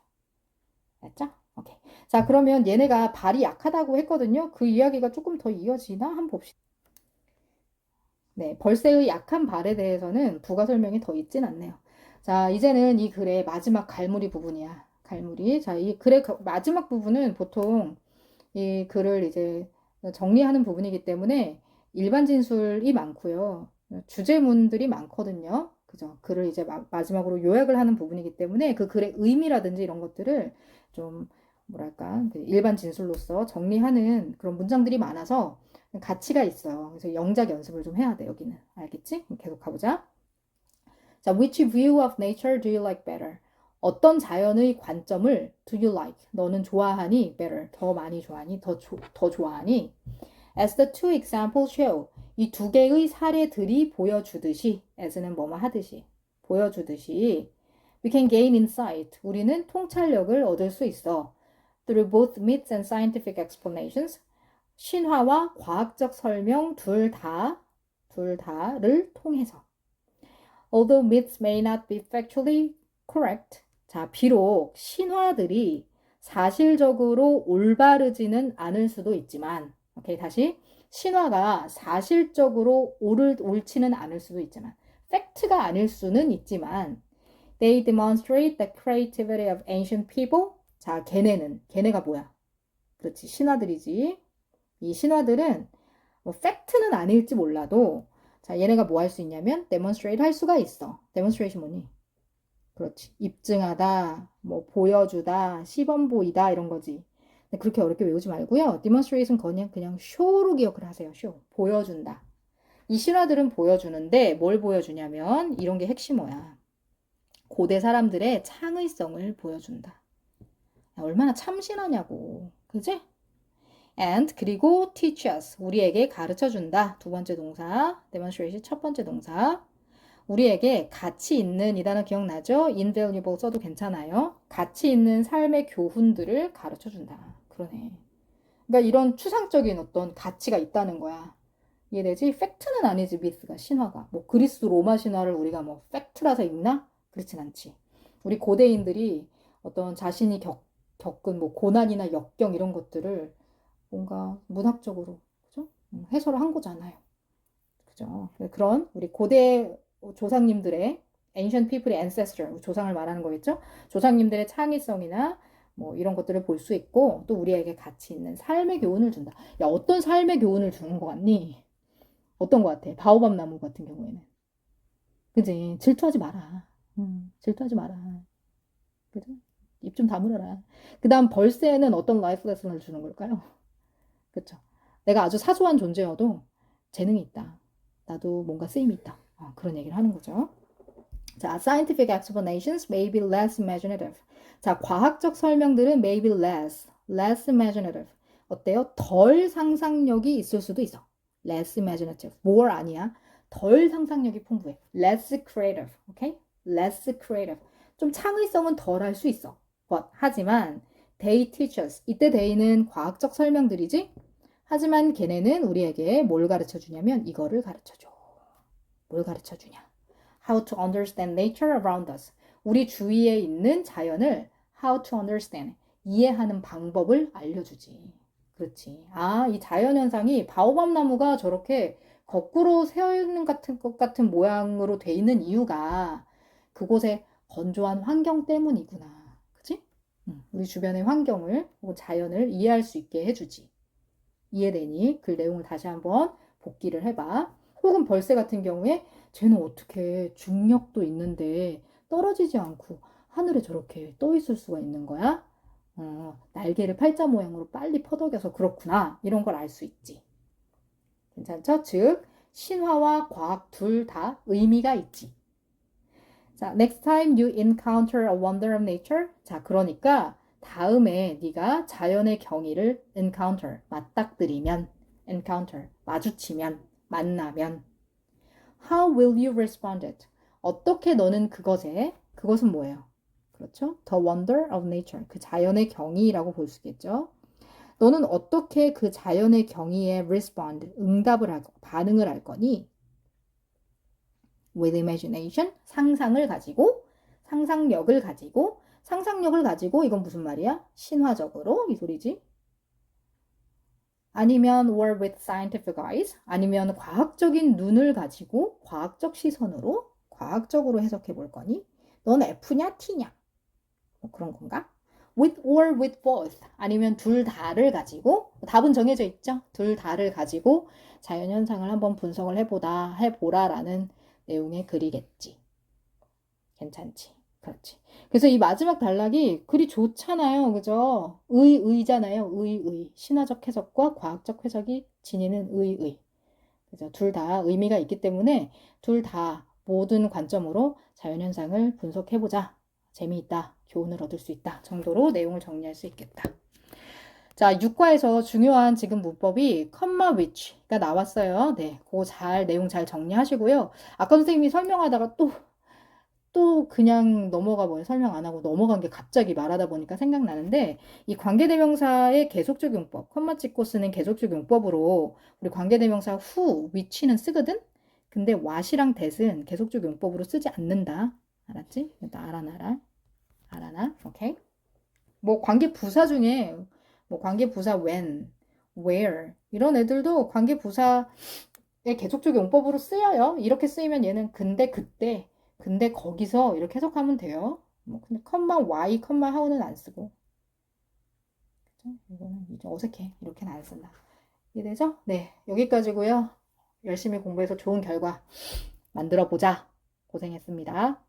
알았죠? 오케이. 자, 그러면 얘네가 발이 약하다고 했거든요. 그 이야기가 조금 더 이어지나 한번 봅시다. 네, 벌새의 약한 발에 대해서는 부가 설명이 더 있진 않네요. 자, 이제는 이 글의 마지막 갈무리 부분이야. 갈무리. 자, 이 글의 마지막 부분은 보통 이 글을 이제 정리하는 부분이기 때문에 일반 진술이 많고요. 주제문들이 많거든요. 그죠? 글을 이제 마지막으로 요약을 하는 부분이기 때문에 그 글의 의미라든지 이런 것들을 좀 뭐랄까 그 일반 진술로서 정리하는 그런 문장들이 많아서 가치가 있어요. 그래서 영작 연습을 좀 해야 돼, 여기는. 알겠지? 계속 가보자. 자, which view of nature do you like better? 어떤 자연의 관점을 do you like? 너는 좋아하니? better. 더 많이 좋아하니? 더 좋아하니? As the two examples show. 이 두 개의 사례들이 보여주듯이 as는 뭐뭐 하듯이 보여주듯이 we can gain insight. 우리는 통찰력을 얻을 수 있어. Through both myths and scientific explanations. 신화와 과학적 설명 둘 다를 통해서. Although myths may not be factually correct. 자, 비록 신화들이 사실적으로 올바르지는 않을 수도 있지만, 오케이, 다시. 신화가 사실적으로 옳지는 않을 수도 있지만, 팩트가 아닐 수는 있지만, they demonstrate the creativity of ancient people. 자, 걔네가 뭐야? 그렇지, 신화들이지. 이 신화들은 뭐 팩트는 아닐지 몰라도 자, 얘네가 뭐 할 수 있냐면 demonstrate 할 수가 있어. demonstration 뭐니? 그렇지. 입증하다, 뭐 보여주다, 시범 보이다 이런 거지. 근데 그렇게 어렵게 외우지 말고요. demonstration 그냥 show로 기억을 하세요. show. 보여준다. 이 신화들은 보여주는데 뭘 보여주냐면 이런 게 핵심어야. 고대 사람들의 창의성을 보여준다. 얼마나 참신하냐고. 그지? and 그리고 teach us 우리에게 가르쳐 준다. 두 번째 동사 demonstration 첫 번째 동사 우리에게 가치 있는 이 단어 기억나죠? invaluable 써도 괜찮아요. 가치 있는 삶의 교훈들을 가르쳐 준다. 그러네. 그러니까 이런 추상적인 어떤 가치가 있다는 거야. 이해되지? 팩트는 아니지 미스가 신화가. 뭐 그리스 로마 신화를 우리가 뭐 팩트라서 읽나? 그렇진 않지. 우리 고대인들이 어떤 자신이 겪은 뭐 고난이나 역경 이런 것들을 뭔가 문학적으로 그죠? 해설을 한 거잖아요. 그죠? 그런 우리 고대 조상님들의 ancient people의 ancestor, 조상을 말하는 거겠죠? 조상님들의 창의성이나 뭐 이런 것들을 볼 수 있고 또 우리에게 가치 있는 삶의 교훈을 준다. 야, 어떤 삶의 교훈을 주는 것 같니? 어떤 것 같아? 바오밥 나무 같은 경우에는. 그지? 질투하지 마라. 질투하지 마라. 그죠? 입 좀 다물어라. 그 다음 벌새는 어떤 라이프 레슨을 주는 걸까요? 그쵸? 내가 아주 사소한 존재여도 재능이 있다. 나도 뭔가 쓰임이 있다. 그런 얘기를 하는 거죠. 자, scientific explanations may be less imaginative. 자, 과학적 설명들은 may be less imaginative. 어때요? 덜 상상력이 있을 수도 있어. less imaginative. more 아니야. 덜 상상력이 풍부해. less creative. 오케이? less creative. 좀 창의성은 덜 할 수 있어. But, 하지만 they teach us. 이때 they는 과학적 설명들이지? 하지만 걔네는 우리에게 뭘 가르쳐 주냐면 이거를 가르쳐 줘. 뭘 가르쳐 주냐? How to understand nature around us. 우리 주위에 있는 자연을 how to understand. 이해하는 방법을 알려주지. 그렇지. 아, 이 자연현상이 바오밥 나무가 저렇게 거꾸로 세어있는 것 같은 모양으로 돼 있는 이유가 그곳의 건조한 환경 때문이구나. 그치? 우리 주변의 환경을 혹은 자연을 이해할 수 있게 해주지. 이해되니? 그 내용을 다시 한번 복기를 해봐. 혹은 벌새 같은 경우에 쟤는 어떻게 중력도 있는데 떨어지지 않고 하늘에 저렇게 떠 있을 수가 있는 거야? 날개를 팔자 모양으로 빨리 퍼덕여서 그렇구나. 이런 걸 알 수 있지. 괜찮죠? 즉, 신화와 과학 둘 다 의미가 있지. 자, next time you encounter a wonder of nature. 자, 그러니까 다음에 네가 자연의 경이를 encounter, 맞닥뜨리면, encounter, 마주치면, 만나면 how will you respond it? 어떻게 너는 그것은 뭐예요? 그렇죠? The wonder of nature, 그 자연의 경이라고 볼 수 있겠죠? 너는 어떻게 그 자연의 경이에 respond, 응답을 하고 반응을 할 거니? With imagination, 상상력을 가지고, 이건 무슨 말이야? 신화적으로, 이 소리지? 아니면 or with scientific eyes, 아니면 과학적인 눈을 가지고, 과학적 시선으로, 과학적으로 해석해 볼 거니? 넌 F냐, T냐? 뭐 그런 건가? With or with both, 아니면 둘 다를 가지고, 답은 정해져 있죠? 둘 다를 가지고 자연현상을 한번 분석을 해보라라는 내용의 글이겠지. 괜찮지? 그렇지. 그래서 이 마지막 단락이 글이 좋잖아요. 그죠? 의잖아요. 신화적 해석과 과학적 해석이 지니는 그죠? 둘 다 의미가 있기 때문에 둘 다 모든 관점으로 자연현상을 분석해보자. 재미있다. 교훈을 얻을 수 있다. 정도로 내용을 정리할 수 있겠다. 자, 육과에서 중요한 지금 문법이 comma which가 나왔어요. 네, 그거 내용 잘 정리하시고요. 아까 선생님이 설명하다가 또 그냥 설명 안 하고 넘어간 게 갑자기 말하다 보니까 생각나는데 이 관계대명사의 계속적 용법, 컴마 찍고 쓰는 계속적 용법으로 우리 관계대명사 who, which는 쓰거든? 근데 what이랑 that은 계속적 용법으로 쓰지 않는다. 알았지? 일단 알아놔. 오케이? 뭐 관계부사 중에 뭐 관계부사 when, where 이런 애들도 관계부사의 계속적 용법으로 쓰여요. 이렇게 쓰이면 얘는 근데 그때, 근데 거기서 이렇게 해석하면 돼요. 뭐 근데 컴마 y, 컴마 how는 안 쓰고. 그죠? 이거는 이제 어색해. 이렇게는 안 쓴다. 이해되죠? 네, 여기까지고요. 열심히 공부해서 좋은 결과 만들어 보자. 고생했습니다.